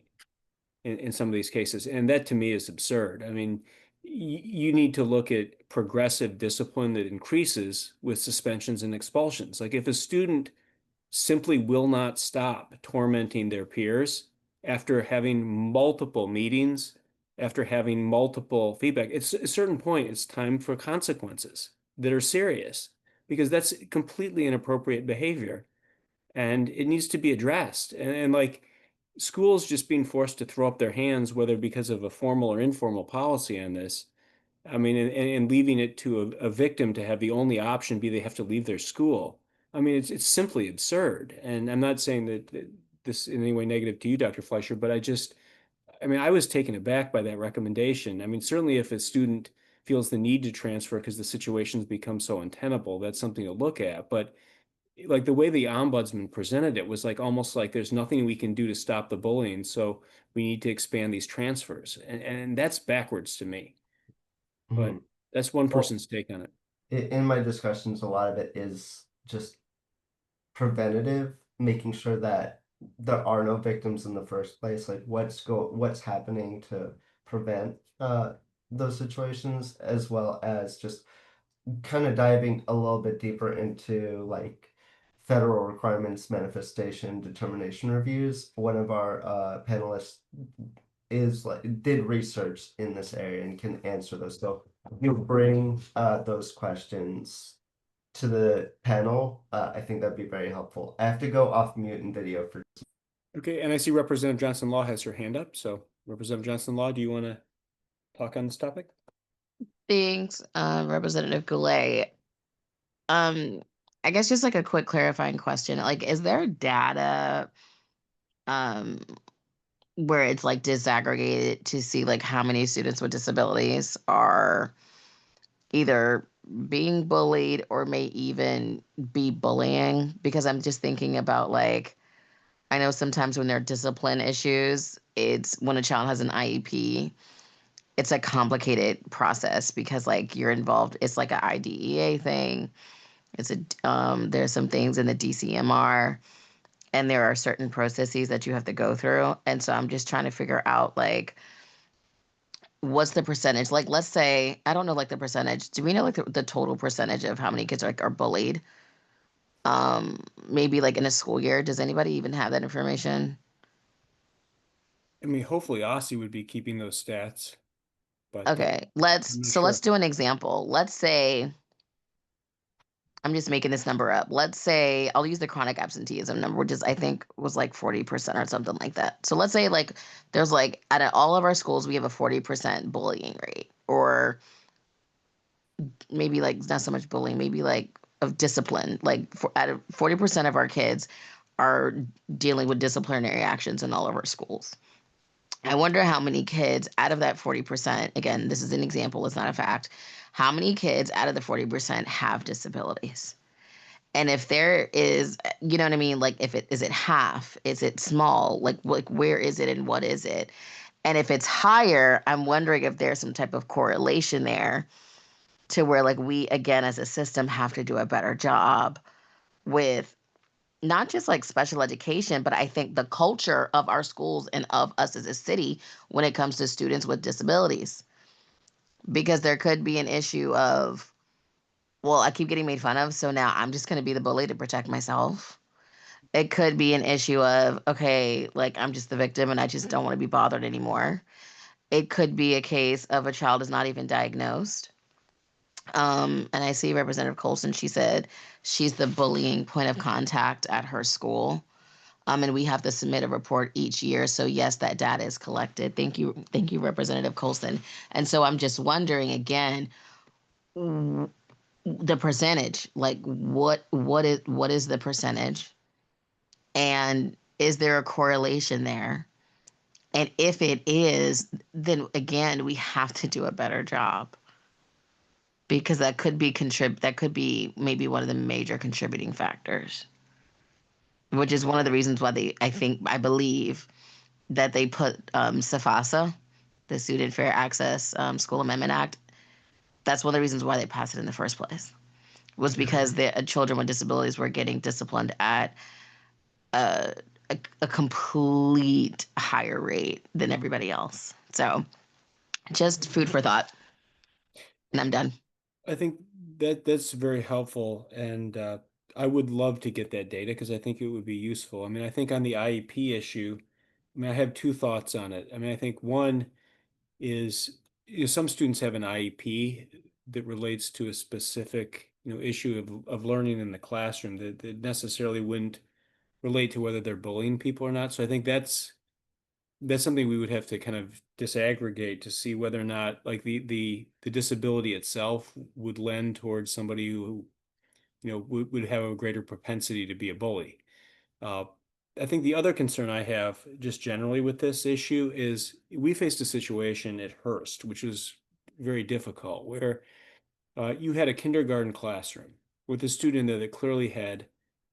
in some of these cases, and that to me is absurd. I mean, you need to look at progressive discipline that increases with suspensions and expulsions. Like if a student simply will not stop tormenting their peers after having multiple meetings, after having multiple feedback. It's at a certain point, it's time for consequences that are serious because that's completely inappropriate behavior and it needs to be addressed. And like schools just being forced to throw up their hands, whether because of a formal or informal policy on this, I mean, and leaving it to a victim to have the only option be they have to leave their school. I mean, it's simply absurd. And I'm not saying that this in any way negative to you, Dr. Fleischer, but I mean, I was taken aback by that recommendation. I mean, certainly if a student feels the need to transfer because the situation's become so untenable, that's something to look at. But like the way the ombudsman presented it was like almost like there's nothing we can do to stop the bullying, so we need to expand these transfers. And that's backwards to me. But Mhm. that's one Well, person's take on it. in my discussions, a lot of it is just preventative, making sure that there are no victims in the first place. Like what's happening to prevent those situations, as well as just kind of diving a little bit deeper into like federal requirements, manifestation, determination reviews. One of our panelists is like did research in this area and can answer those. So you bring those questions to the panel, I think that'd be very helpful. I have to go off mute and video for. Okay, and I see Representative Johnson Law has her hand up. So Representative Johnson Law, do you want to talk on this topic? Thanks, Representative Goulet. Um, I guess just like a quick clarifying question. Like, is there data um where it's like disaggregated to see like how many students with disabilities are either being bullied or may even be bullying? Because I'm just thinking about like I know sometimes when there are discipline issues, it's when a child has an IEP, it's a complicated process because like you're involved, it's like an IDEA thing. There's some things in the DCMR. and there are certain processes that you have to go through. And so I'm just trying to figure out like what's the percentage? Like let's say, I don't know like the percentage. Do we know like the total percentage of how many kids are bullied? Maybe like in a school year. Does anybody even have that information? I mean, hopefully Aussie would be keeping those stats, but Okay, I'm not let's sure. do an example. Let's say I'm just making this number up. Let's say I'll use the chronic absenteeism number, which is I think was like 40% or something like that. So let's say like there's like out of all of our schools we have a 40% bullying rate, or maybe like not so much bullying, maybe like of discipline. Like out of 40% of our kids are dealing with disciplinary actions in all of our schools. I wonder how many kids out of that 40%, again, this is an example, it's not a fact, how many kids out of the 40% have disabilities? And if there is, you know what I mean? Like if it is it half, is it small? Like where is it and what is it? And if it's higher, I'm wondering if there's some type of correlation there to where like we again as a system have to do a better job with not just like special education, but I think the culture of our schools and of us as a city when it comes to students with disabilities. Because there could be an issue of, well, I keep getting made fun of, so now I'm just going to be the bully to protect myself. It could be an issue of, okay, like I'm just the victim and I just don't want to be bothered anymore. It could be a case of a child is not even diagnosed. And I see Representative Colson, she said she's the bullying point of contact at her school. And we have to submit a report each year. So yes, that data is collected. Thank you, Representative Colson. And so I'm just wondering again, the percentage, like what is the percentage? And is there a correlation there? And if it is, then again, we have to do a better job because that could be maybe one of the major contributing factors, which is one of the reasons why I believe that they put SAFASA, the Student Fair Access School Amendment Act. That's one of the reasons why they passed it in the first place, was because the children with disabilities were getting disciplined at a, a complete higher rate than everybody else. So just food for thought. And I'm done. I think that's very helpful, and I would love to get that data because I think it would be useful. I mean, I think on the IEP issue, I mean, I have two thoughts on it. I mean, I think one is, some students have an IEP that relates to a specific, issue of learning in the classroom that necessarily wouldn't relate to whether they're bullying people or not. So I think that's something we would have to kind of disaggregate to see whether or not like the disability itself would lend towards somebody who would have a greater propensity to be a bully. Uh, I think the other concern I have just generally with this issue is we faced a situation at Hearst, which was very difficult, where you had a kindergarten classroom with a student there that clearly had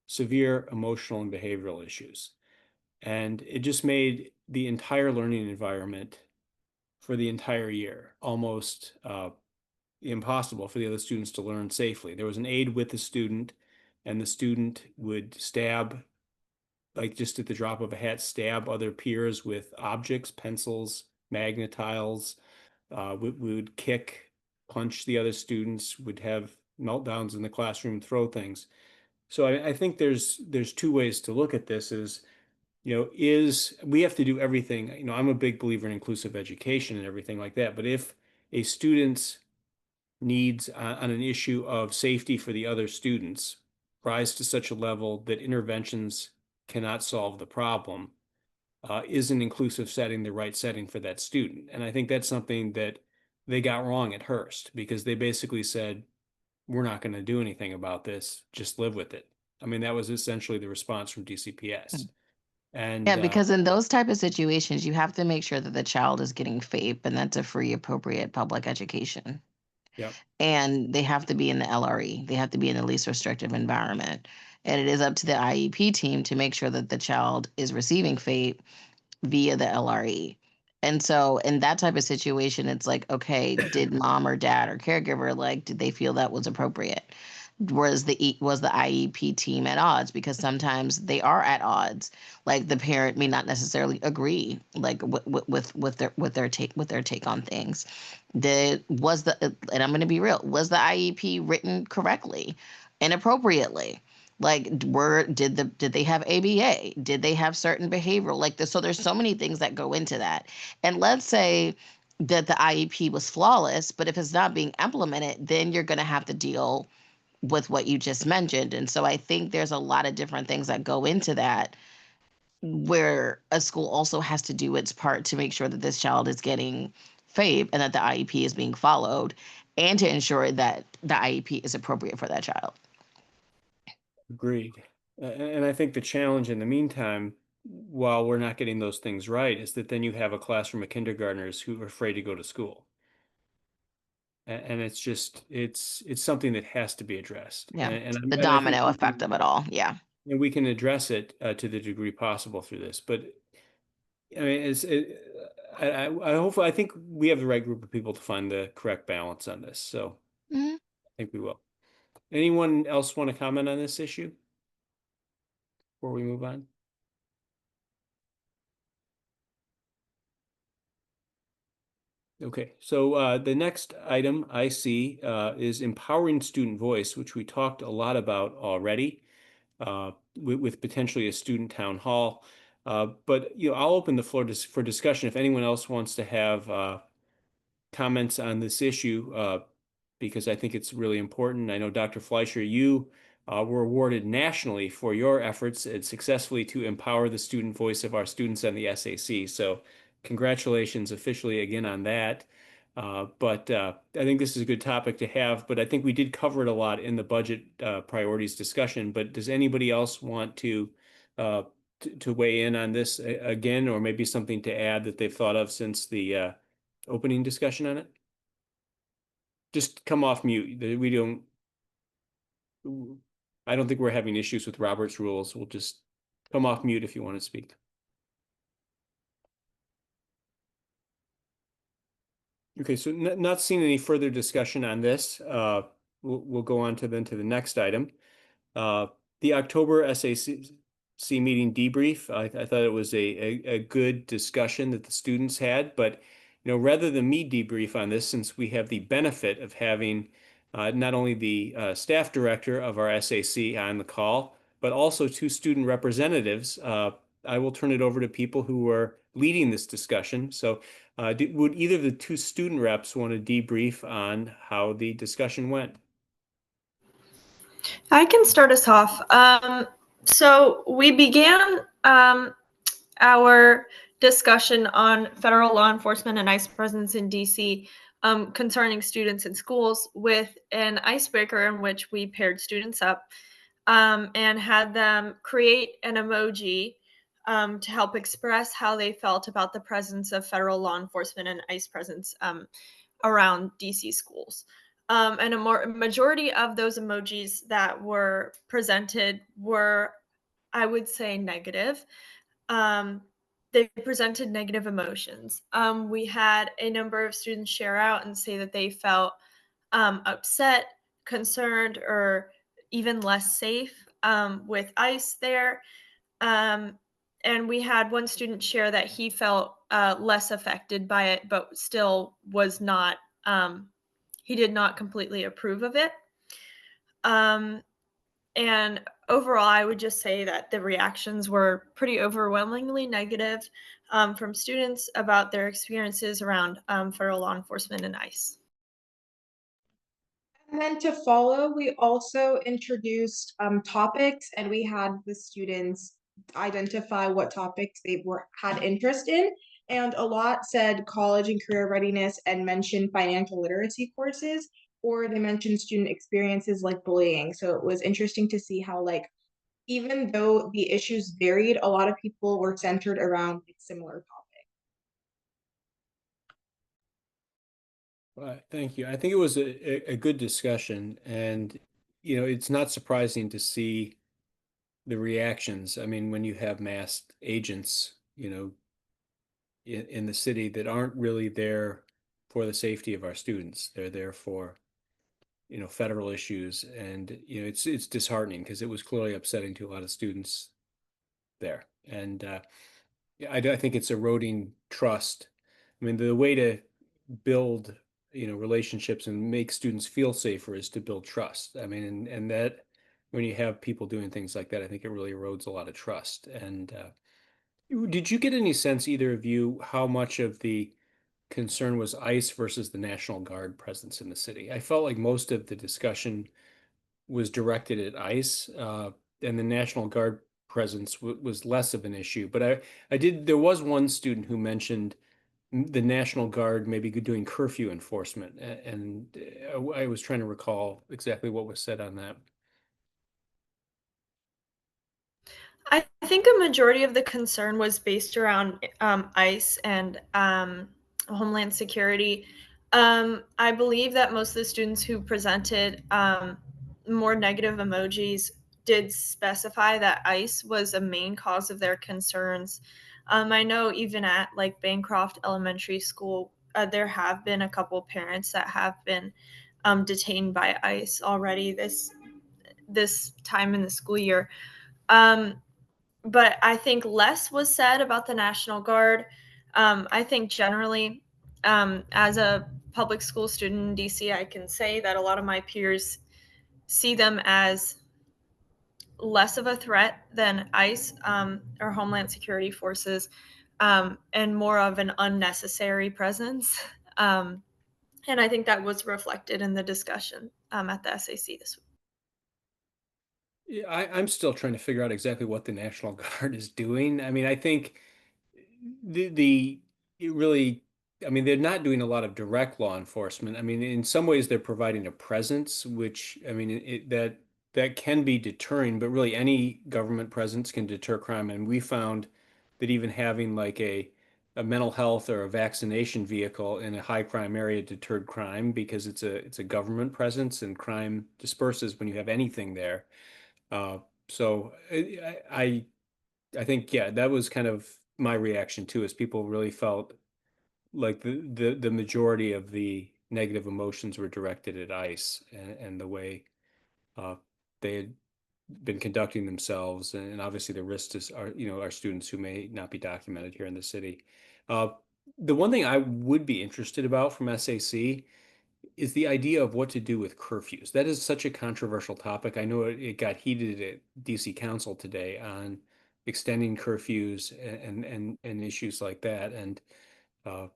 severe emotional and behavioral issues. And it just made the entire learning environment for the entire year almost impossible for the other students to learn safely. There was an aide with the student, and the student would stab, like just at the drop of a hat, stab other peers with objects, pencils, magnetiles. We would kick, punch the other students, would have meltdowns in the classroom, throw things. So I think there's two ways to look at this is, is we have to do everything. I'm a big believer in inclusive education and everything like that. But if a student's needs on an issue of safety for the other students rise to such a level that interventions cannot solve the problem, is an inclusive setting the right setting for that student? And I think that's something that they got wrong at Hearst because they basically said, we're not going to do anything about this, just live with it. I mean, that was essentially the response from DCPS. Yeah, And because in those type of situations, you have to make sure that the child is getting FAPE, and that's a free, appropriate public education. yeah, And they have to be in the LRE. They have to be in the least restrictive environment. And it is up to the IEP team to make sure that the child is receiving FAPE via the LRE. And so in that type of situation, it's like, okay, did mom or dad or caregiver, like, did they feel that was appropriate? was the IEP team at odds? Because sometimes they are at odds. Like the parent may not necessarily agree, like with their take on things. And I'm going to be real, was the IEP written correctly and appropriately? Like, did they have ABA? Did they have certain behavioral like this? So there's so many things that go into that. And let's say that the IEP was flawless, but if it's not being implemented, then you're going to have to deal with what you just mentioned. And so I think there's a lot of different things that go into that, where a school also has to do its part to make sure that this child is getting FAPE and that the IEP is being followed, and to ensure that the IEP is appropriate for that child. Agreed. And I think the challenge in the meantime, while we're not getting those things right, is that then you have a classroom of kindergartners who are afraid to go to school. And it's just it's something that has to be addressed. Yeah, And the I think domino effect of it all. Yeah. and we can address it to the degree possible through this. But I mean, I think we have the right group of people to find the correct balance on this. So Mhm. I think we will. Anyone else want to comment on this issue before we move on? Okay, so the next item I see is empowering student voice, which we talked a lot about already with potentially a student town hall. But I'll open the floor for discussion if anyone else wants to have comments on this issue because I think it's really important. I know Dr. Fleischer, you were awarded nationally for your efforts successfully to empower the student voice of our students on the SAC. So congratulations officially again on that. But I think this is a good topic to have, but I think we did cover it a lot in the budget priorities discussion. But does anybody else want uh, to weigh in on this again, or maybe something to add that they've thought of since the opening discussion on it? Just come off mute. I don't think we're having issues with Robert's rules. We'll just come off mute if you want to speak. Okay, so not seeing any further discussion on this. We'll go on to the next item. Uh, the October SAC meeting debrief. I thought it was a good discussion that the students had, but rather than me debrief on this, since we have the benefit of having not only the staff director of our SAC on the call, but also two student representatives, I will turn it over to people who are leading this discussion. So would either of the two student reps want to debrief on how the discussion went? I can start us off. So we began our discussion on federal law enforcement and ICE presence in DC concerning students in schools with an icebreaker in which we paired students up and had them create an emoji to help express how they felt about the presence of federal law enforcement and ICE presence around DC schools. And majority of those emojis that were presented were, I would say, negative. Um, they presented negative emotions. We had a number of students share out and say that they felt upset, concerned, or even less safe with ICE there. Um, and we had one student share that he felt less affected by it, but still was not, he did not completely approve of it. And overall, I would just say that the reactions were pretty overwhelmingly negative from students about their experiences around federal law enforcement and ICE. And then to follow, we also introduced topics, and we had the students identify what topics they had interest in. And a lot said college and career readiness and mentioned financial literacy courses, or they mentioned student experiences like bullying. So it was interesting to see how, like, even though the issues varied, a lot of people were centered around similar topics. Thank you. I think it was a good discussion, and it's not surprising to see the reactions. I mean, when you have masked agents, in the city that aren't really there for the safety of our students, they're there for federal issues, and it's disheartening because it was clearly upsetting to a lot of students there, and I think it's eroding trust. I mean, the way to build relationships and make students feel safer is to build trust. I mean, and that when you have people doing things like that, I think it really erodes a lot of trust. And did you get any sense, either of you, how much of the concern was ICE versus the National Guard presence in the city? I felt like most of the discussion was directed at ICE, and the National Guard presence was less of an issue. But there was one student who mentioned the National Guard maybe doing curfew enforcement, and I was trying to recall exactly what was said on that. I think a majority of the concern was based around ICE and Homeland Security. I believe that most of the students who presented more negative emojis did specify that ICE was a main cause of their concerns. I know even at like Bancroft Elementary School, there have been a couple parents that have been detained by ICE already this time in the school year. Um, but I think less was said about the National Guard. I think generally, as a public school student in DC, I can say that a lot of my peers see them as less of a threat than ICE or Homeland Security forces, and more of an unnecessary presence. And I think that was reflected in the discussion at the SAC this week. Yeah, I'm still trying to figure out exactly what the National Guard is doing. I mean, I think the it really, I mean, they're not doing a lot of direct law enforcement. I mean, in some ways, they're providing a presence, which, I mean, that can be deterring, but really any government presence can deter crime. And we found that even having like a mental health or a vaccination vehicle in a high crime area deterred crime because it's a government presence, and crime disperses when you have anything there. Uh, so I think, yeah, that was kind of my reaction too, is people really felt like the majority of the negative emotions were directed at ICE, and the way uh, they had been conducting themselves, and obviously the risk to our students who may not be documented here in the city. Uh, the one thing I would be interested about from SAC is the idea of what to do with curfews. That is such a controversial topic. I know it got heated at DC Council today on extending curfews and issues like that. And uh,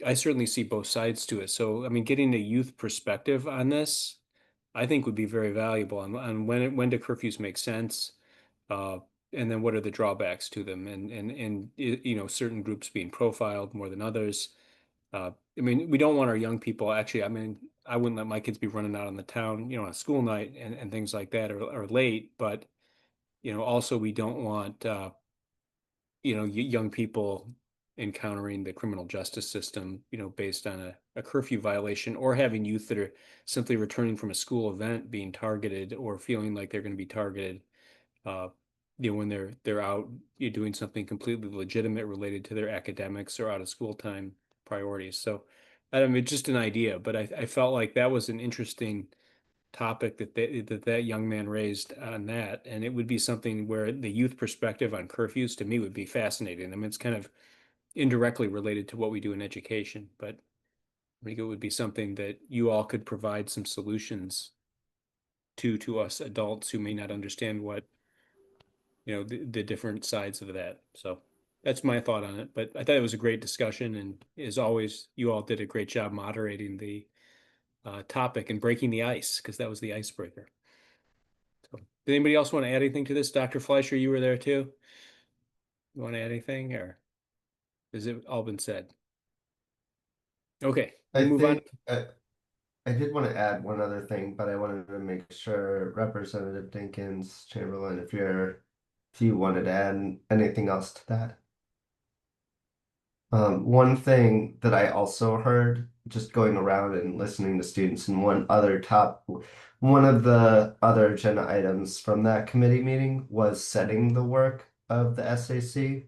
I certainly see both sides to it. So, I mean, getting a youth perspective on this, I think would be very valuable on when do curfews make sense, uh, and then what are the drawbacks to them, and certain groups being profiled more than others. I mean, we don't want our young people, actually, I mean, I wouldn't let my kids be running out on the town, on a school night and things like that, or late, but also we don't want young people encountering the criminal justice system, based on a curfew violation, or having youth that are simply returning from a school event being targeted or feeling like they're going to be targeted, uh, when they're out, doing something completely legitimate related to their academics or out of school time priorities. So, I mean, it's just an idea, but I felt like that was an interesting topic that young man raised on that, and it would be something where the youth perspective on curfews to me would be fascinating. I mean, it's kind of indirectly related to what we do in education, but I think it would be something that you all could provide some solutions to us adults who may not understand what the different sides of that. So that's my thought on it. But I thought it was a great discussion, and as always, you all did a great job moderating the topic and breaking the ice, because that was the icebreaker. So, did anybody else want to add anything to this? Dr. Fleischer, you were there too. You want to add anything, or has it all been said? Okay, we'll I move on. think I did want to add one other thing, but I wanted to make sure Representative Dinkins Chamberlain, if you wanted to add anything else to that. One thing that I also heard just going around and listening to students, and one of the other agenda items from that committee meeting was setting the work of the SAC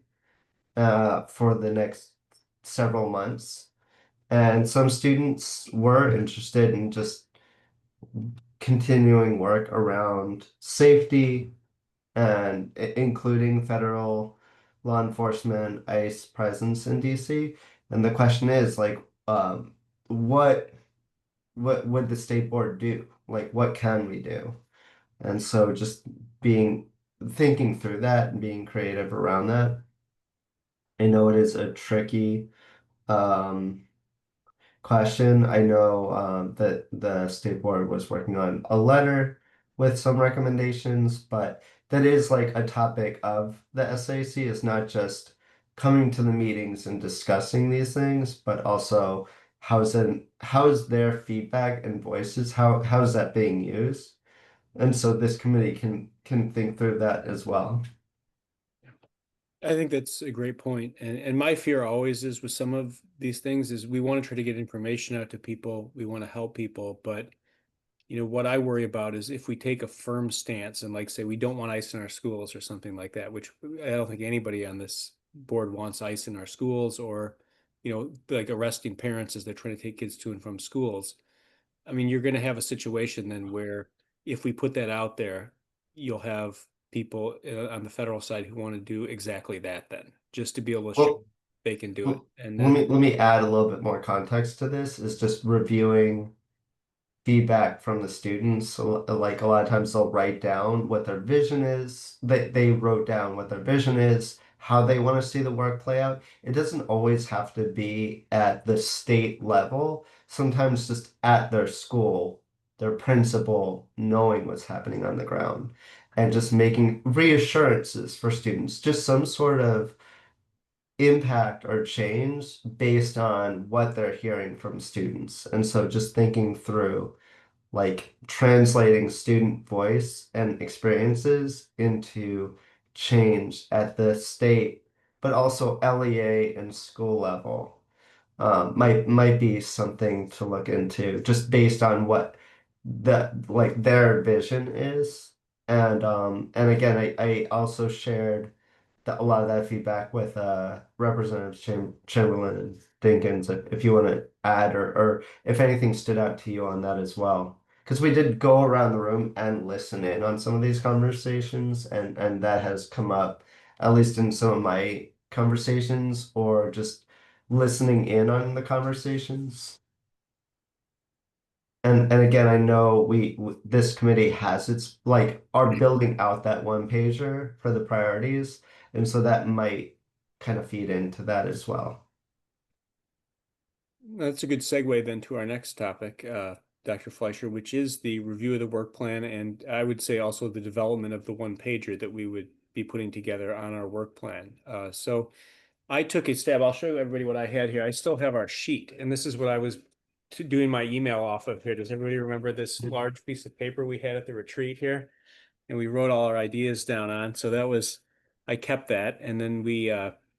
for the next several months. And some students were interested in just continuing work around safety and including federal law enforcement, ICE presence in DC. And the question is like, what would the state board do? Like, what can we do? And so just being thinking through that and being creative around that. I know it is a tricky um, question. I know that the state board was working on a letter with some recommendations, but that is like a topic of the SAC. Is not just coming to the meetings and discussing these things, but also how's their feedback and voices, how's that being used? And so this committee can think through that as well. I think that's a great point. And my fear always is with some of these things is we want to try to get information out to people. We want to help people. But, what I worry about is if we take a firm stance and like say we don't want ICE in our schools or something like that, which I don't think anybody on this board wants ICE in our schools or, like arresting parents as they're trying to take kids to and from schools. I mean, you're going to have a situation then where if we put that out there, you'll have people on the federal side who want to do exactly that then, just to be able to show Well, they can do it. l- And let that, me add a little bit more context to this. Is just reviewing feedback from the students. So, like a lot of times they'll write down what their vision is. They wrote down what their vision is, how they want to see the work play out. It doesn't always have to be at the state level. Sometimes just at their school, their principal knowing what's happening on the ground and just making reassurances for students, just some sort of impact or change based on what they're hearing from students. And so just thinking through like translating student voice and experiences into change at the state, but also LEA and school level, might be something to look into just based on what their vision is. And again, I also shared a lot of that feedback with Representatives Chamberlain and Dinkins, if you want to add or if anything stood out to you on that as well. Because we did go around the room and listen in on some of these conversations, and that has come up, at least in some of my conversations, or just listening in on the conversations. And again, I know this committee has its like are building out that one pager for the priorities, and so that might kind of feed into that as well. that's a good segue then to our next topic, Dr. Fleischer, which is the review of the work plan. And I would say also the development of the one pager that we would be putting together on our work plan. So I took a stab. I'll show everybody what I had here. I still have our sheet, and this is what I was doing my email off of here. Does everybody remember this large piece of paper we had at the retreat here? And we wrote all our ideas down on. So I kept that, and then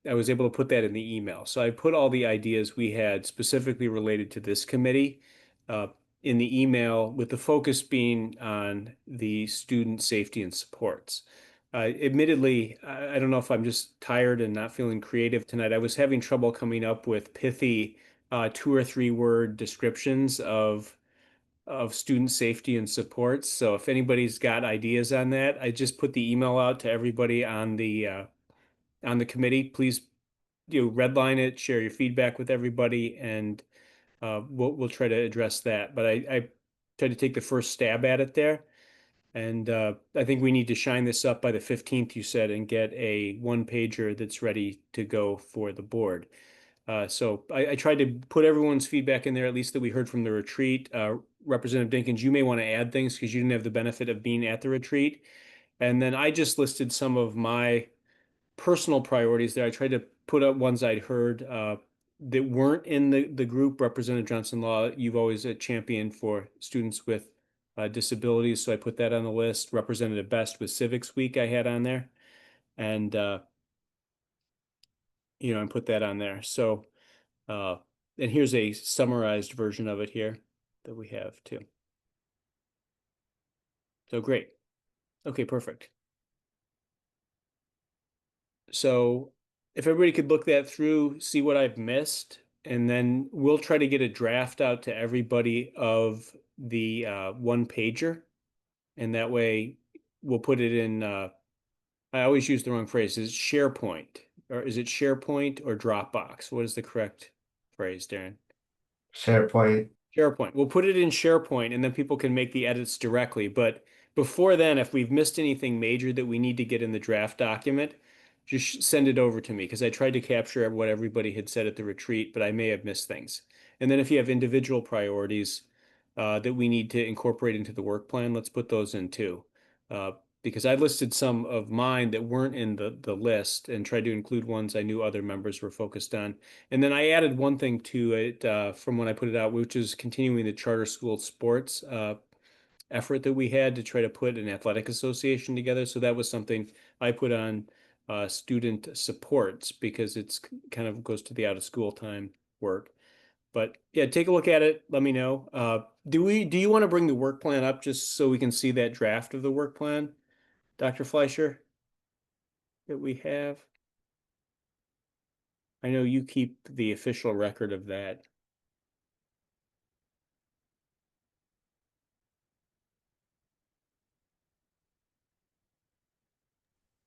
I was able to put that in the email. So I put all the ideas we had specifically related to this committee uh, in the email, with the focus being on the student safety and supports. Admittedly, I don't know if I'm just tired and not feeling creative tonight. I was having trouble coming up with pithy 2 or 3 word descriptions of student safety and supports. So if anybody's got ideas on that, I just put the email out to everybody on the committee. Please, redline it, share your feedback with everybody, and we'll try to address that. But I tried to take the first stab at it there. And I think we need to shine this up by the 15th, you said, and get a one pager that's ready to go for the board. So I tried to put everyone's feedback in there, at least that we heard from the retreat. Representative Dinkins, you may want to add things because you didn't have the benefit of being at the retreat. And then I just listed some of my personal priorities there. I tried to put up ones I'd heard that weren't in the group. Representative Johnson Law, you've always a champion for students with disabilities, so I put that on the list. Representative Best with Civics Week I had on there, and and put that on there. So, and here's a summarized version of it here that we have too. So great. Okay, perfect. So if everybody could look that through, see what I've missed, And then we'll try to get a draft out to everybody of the one pager. And that way we'll put it in, I always use the wrong phrase. Is it SharePoint? Or is it SharePoint or Dropbox? What is the correct phrase, Darren? SharePoint. SharePoint. We'll put it in SharePoint and then people can make the edits directly. But before then, if we've missed anything major that we need to get in the draft document, just send it over to me because I tried to capture what everybody had said at the retreat, but I may have missed things. And then if you have individual priorities that we need to incorporate into the work plan, let's put those in too. Because I listed some of mine that weren't in the list and tried to include ones I knew other members were focused on. And then I added one thing to it from when I put it out, which is continuing the charter school sports effort that we had to try to put an athletic association together. So that was something I put on student supports because it's kind of goes to the out of school time work. But yeah, take a look at it. Let me know. Do you want to bring the work plan up just so we can see that draft of the work plan, Dr. Fleischer, that we have? I know you keep the official record of that.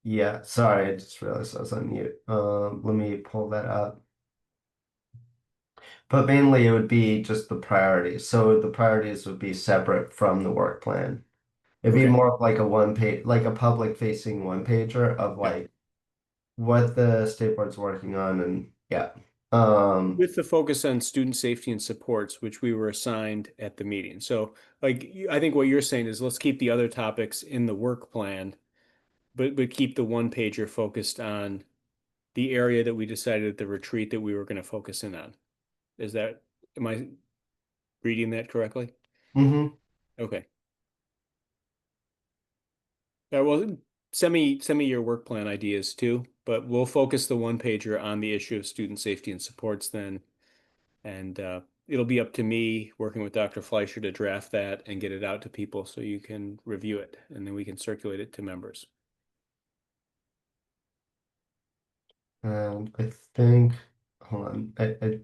Yeah, sorry, I just realized I was on mute. Let me pull that up. But mainly it would be just the priorities. So the priorities would be separate from the work plan. It'd be Okay. more of like a one page, like a public facing one pager of Yeah. like what the state board's working on and yeah. Um, With the focus on student safety and supports, which we were assigned at the meeting. So like, I think what you're saying is let's keep the other topics in the work plan, but keep the one pager focused on the area that we decided at the retreat that we were going to focus in on. Am I reading that correctly? mhm. Okay. Well, send me your work plan ideas too, but we'll focus the one pager on the issue of student safety and supports then. And it'll be up to me working with Dr. Fleischer to draft that and get it out to people so you can review it and then we can circulate it to members. And I think, hold on, I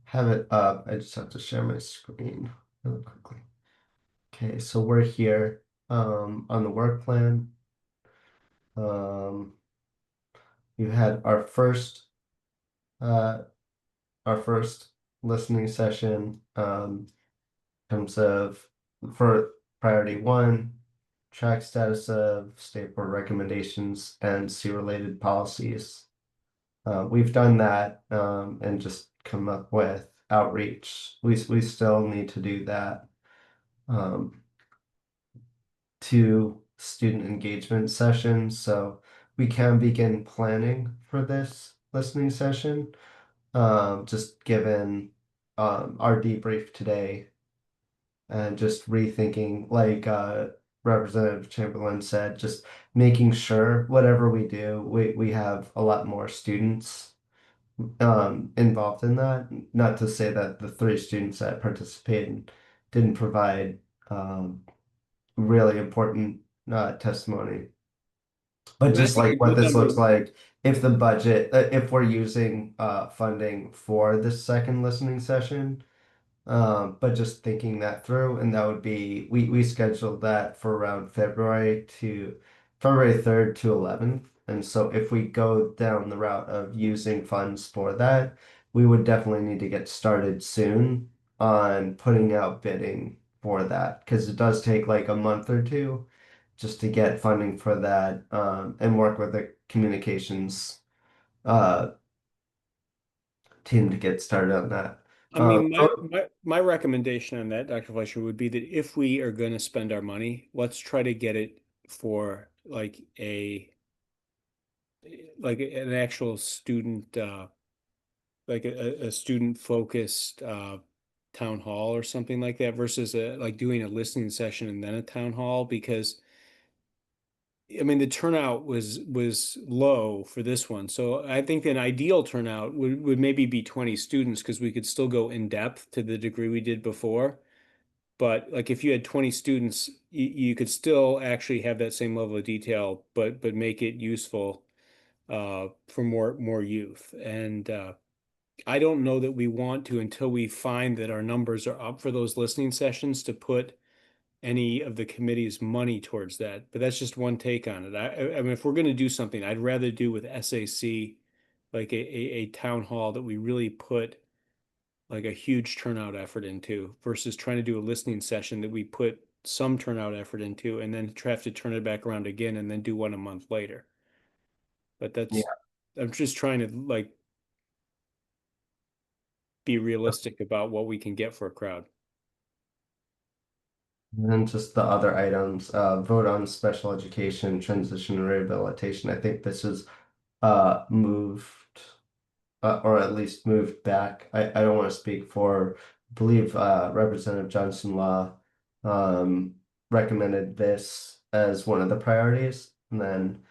have it up. I just have to share my screen really quickly. Okay, so we're here on the work plan. Um, you had uh our first listening session in terms of for priority one, track status of state board recommendations and C related policies. We've done that and just come up with outreach. We still need to do that. Um, to student engagement sessions, so we can begin planning for this listening session. Just given our debrief today and just rethinking, like Representative Chamberlain said, just making sure whatever we do, we have a lot more students involved in that. Not to say that the three students that participated didn't provide really important testimony. But And I just think a like what good this number, looks like, if the budget, if we're using funding for this second listening session, but just thinking that through, and that would be we scheduled that for around February 3rd to 11th. And so if we go down the route of using funds for that, we would definitely need to get started soon on putting out bidding for that because it does take like a month or two just to get funding for that and work with the communications uh, team to get started on that. I mean, my recommendation on that, Dr. Fleischer, would be that if we are going to spend our money, let's try to get it for like an actual student like a student focused town hall or something like that versus like doing a listening session and then a town hall because I mean the turnout was low for this one. So I think an ideal turnout would maybe be 20 students because we could still go in depth to the degree we did before. But like if you had 20 students, you could still actually have that same level of detail, but make it useful for more youth. And I don't know that we want to, until we find that our numbers are up for those listening sessions, to put any of the committee's money towards that. But that's just one take on it. I mean, if we're going to do something, I'd rather do with SAC, like a town hall that we really put like a huge turnout effort into, versus trying to do a listening session that we put some turnout effort into and then have to turn it back around again and then do one a month later. But Yeah. I'm just trying to like be realistic about what we can get for a crowd. And then just the other items, vote on special education, transition and rehabilitation. I think this is moved or at least moved back. I don't want to speak for, I believe Representative Johnson Law recommended this as one of the priorities. And then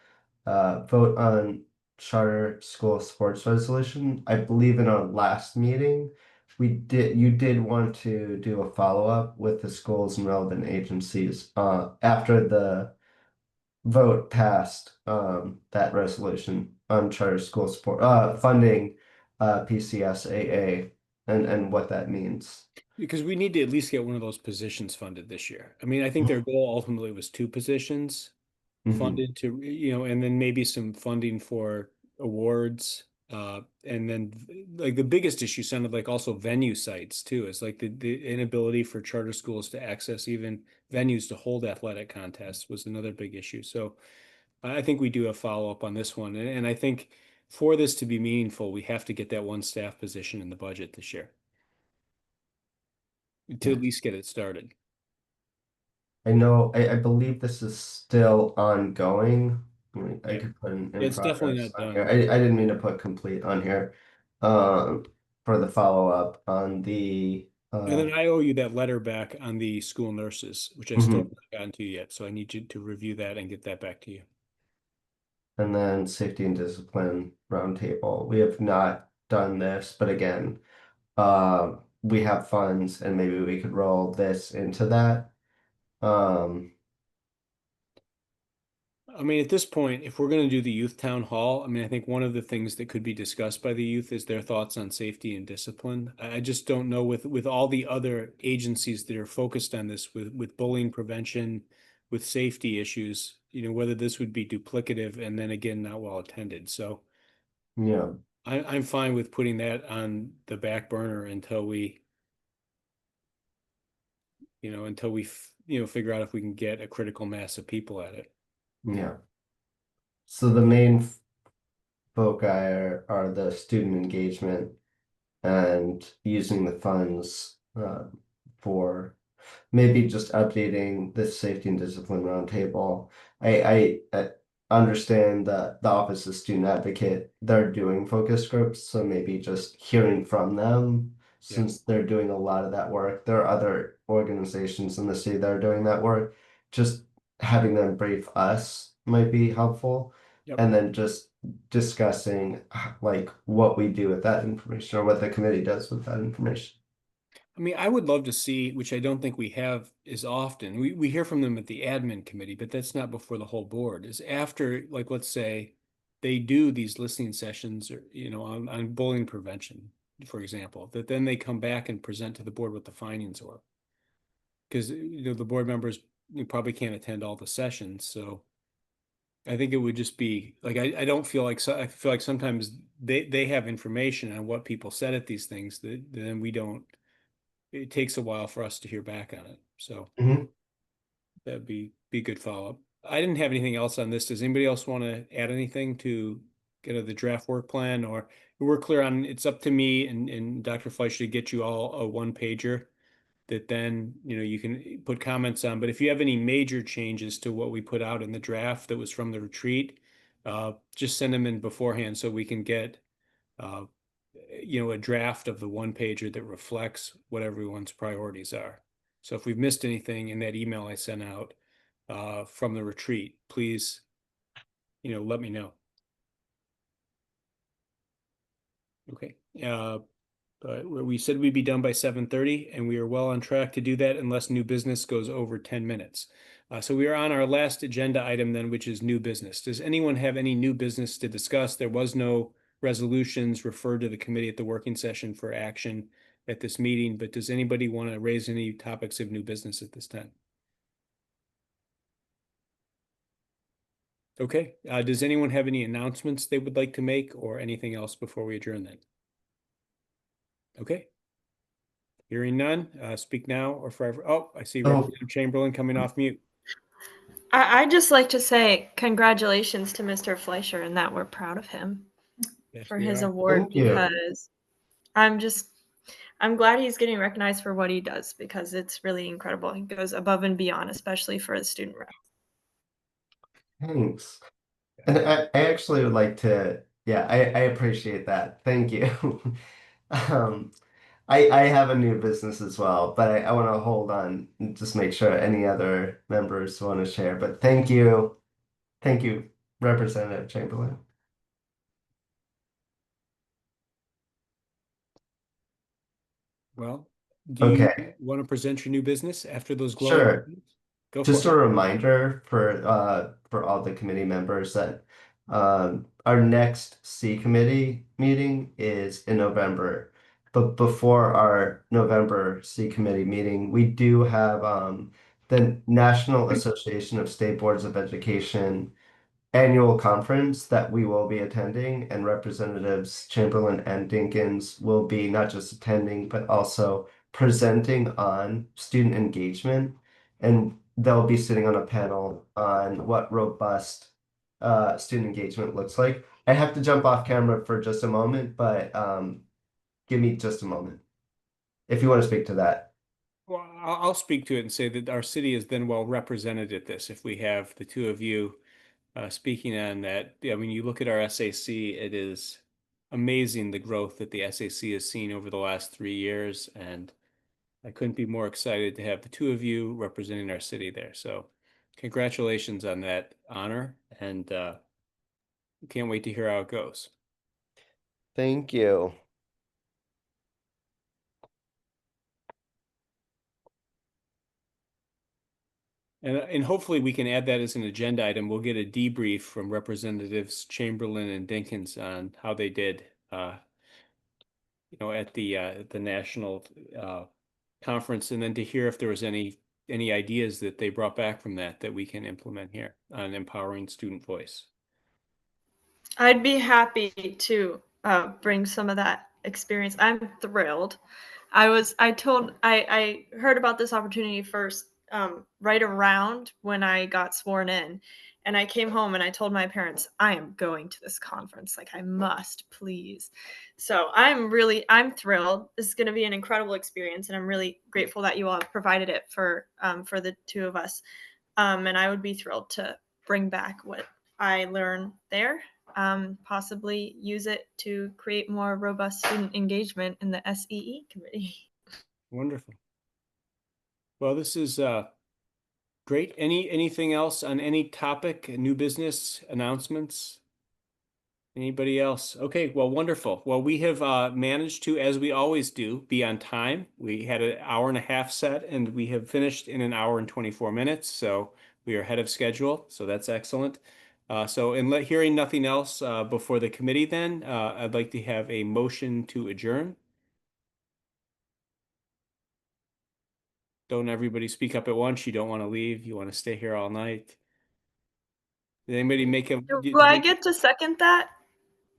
vote on charter school sports resolution. I believe in our last meeting, you did want to do a follow-up with the schools and relevant agencies after the vote passed that resolution on charter school sport funding PCSAA and what that means. Because we need to at least get one of those positions funded this year. I mean, I think their goal ultimately was two positions Mhm. funded to, and then maybe some funding for awards. And then like the biggest issue sounded like also venue sites too. Is like the inability for charter schools to access even venues to hold athletic contests was another big issue. So I think we do a follow up on this one. And I think for this to be meaningful, we have to get that one staff position in the budget this year to Yeah. at least get it started. I know, I believe this is still ongoing. I Yeah. could put in It's definitely progress not on here. done. I didn't mean to put complete on here. Um, for the follow-up on the And then I owe you that letter back on the school nurses, which I still mhm. haven't gotten to yet. So I need you to review that and get that back to you. And then safety and discipline roundtable. We have not done this, but again, we have funds and maybe we could roll this into that. Um, I mean, at this point, if we're going to do the youth town hall, I mean, I think one of the things that could be discussed by the youth is their thoughts on safety and discipline. I just don't know with all the other agencies that are focused on this with bullying prevention, with safety issues, whether this would be duplicative and then again not well attended. So yeah, I'm fine with putting that on the back burner until we figure out if we can get a critical mass of people at it. yeah. So the main foci are the student engagement and using the funds for maybe just updating this safety and discipline roundtable. I understand that the Office of Student Advocate, they're doing focus groups, so maybe just hearing from them, Yeah. since they're doing a lot of that work. There are other organizations in the city that are doing that work. Just having them brief us might be helpful. Yep. And then just discussing like what we do with that information or what the committee does with that information. I mean, I would love to see, which I don't think we have as often. We hear from them at the admin committee, but that's not before the whole board. Is after, like, let's say they do these listening sessions or, on bullying prevention, for example, that then they come back and present to the board what the findings were. Because, the board members probably can't attend all the sessions. So I think it would just be like, I don't feel like, I feel like sometimes they have information on what people said at these things that then we don't. It takes a while for us to hear back on it. So Mhm. that'd be good follow-up. I didn't have anything else on this. Does anybody else want to add anything to get the draft work plan? Or we're clear on, it's up to me and Dr. Fleischer to get you all a one pager that then, you can put comments on. But if you have any major changes to what we put out in the draft that was from the retreat, just send them in beforehand so we can get uh, a draft of the one pager that reflects what everyone's priorities are. So if we've missed anything in that email I sent out from the retreat, please, let me know. Okay. But we said we'd be done by 7:30, and we are well on track to do that unless new business goes over 10 minutes. So we are on our last agenda item then, which is new business. Does anyone have any new business to discuss? There was no resolutions referred to the committee at the working session for action at this meeting. But does anybody want to raise any topics of new business at this time? Okay, does anyone have any announcements they would like to make or anything else before we adjourn then? Okay. Hearing none, speak now or forever. Oh, I see Representative Chamberlain coming off mute. I'd just like to say congratulations to Mr. Fleischer and that we're proud of him Yes, for we his are. award Thank you. because I'm glad he's getting recognized for what he does because it's really incredible. He goes above and beyond, especially for the student rep. Thanks. And I actually would like to, yeah, I appreciate that. Thank you. Um, I have a new business as well, but I want to hold on and just make sure any other members want to share. But thank you. Thank you, Representative Chamberlain. Well, do you Okay, want to present your new business after those glowing? sure. reviews? Go Just for a it. reminder for all the committee members that our next C committee meeting is in November. But before our November C committee meeting, we do have the National Association of State Boards of Education annual conference that we will be attending, and Representatives Chamberlain and Dinkins will be not just attending, but also presenting on student engagement. And they'll be sitting on a panel on what robust student engagement looks like. I have to jump off camera for just a moment, but give me just a moment if you want to speak to that. Well, I'll speak to it and say that our city is then well represented at this. If we have the two of you speaking on that, I mean, you look at our SAC, it is amazing the growth that the SAC has seen over the last 3 years. And I couldn't be more excited to have the two of you representing our city there. So congratulations on that honor, and can't wait to hear how it goes. Thank you. And hopefully we can add that as an agenda item. We'll get a debrief from Representatives Chamberlain and Dinkins on how they did, at the national conference, and then to hear if there was any ideas that they brought back from that we can implement here on empowering student voice. I'd be happy to bring some of that experience. I'm thrilled. I heard about this opportunity first right around when I got sworn in. And I came home and I told my parents, I am going to this conference. Like, I must, please. So I'm thrilled. This is going to be an incredible experience. And I'm really grateful that you all have provided it for the two of us. And I would be thrilled to bring back what I learned there, possibly use it to create more robust student engagement in the SEE committee. Wonderful. Well, this is great. Anything else on any topic, new business announcements? Anybody else? Okay, well, wonderful. Well, we have managed to, as we always do, be on time. We had an hour and a half set, and we have finished in an hour and 24 minutes. So we are ahead of schedule. So that's excellent. Hearing nothing else before the committee, then I'd like to have a motion to adjourn. Don't everybody speak up at once. You don't want to leave. You want to stay here all night. Did anybody make a? Do I get to second that?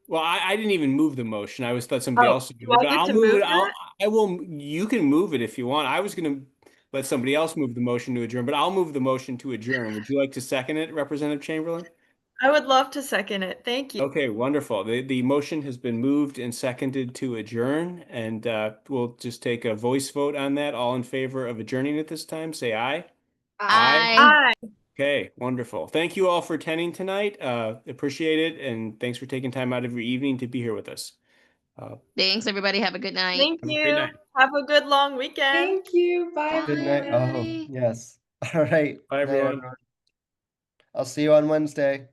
Well, I didn't even move the motion. I was thought somebody else would Do do it, I but get I'll to move move it. that? I will. You can move it if you want. I was going to let somebody else move the motion to adjourn, but I'll move the motion to adjourn. Would you like to second it, Representative Chamberlain? I would love to second it. Thank you. Okay, wonderful. The motion has been moved and seconded to adjourn, and we'll just take a voice vote on that. All in favor of adjourning at this time, say aye. Aye. Bye. Okay, wonderful. Thank you all for attending tonight. Appreciate it, and thanks for taking time out of your evening to be here with us. Thanks, everybody. Have a good night. Thank Have a great you. night. Have a good long weekend. Thank you. Bye, Bye. Good night. Oh, everyone. yes. All right. Bye, Night, everyone. I'll see you on Wednesday.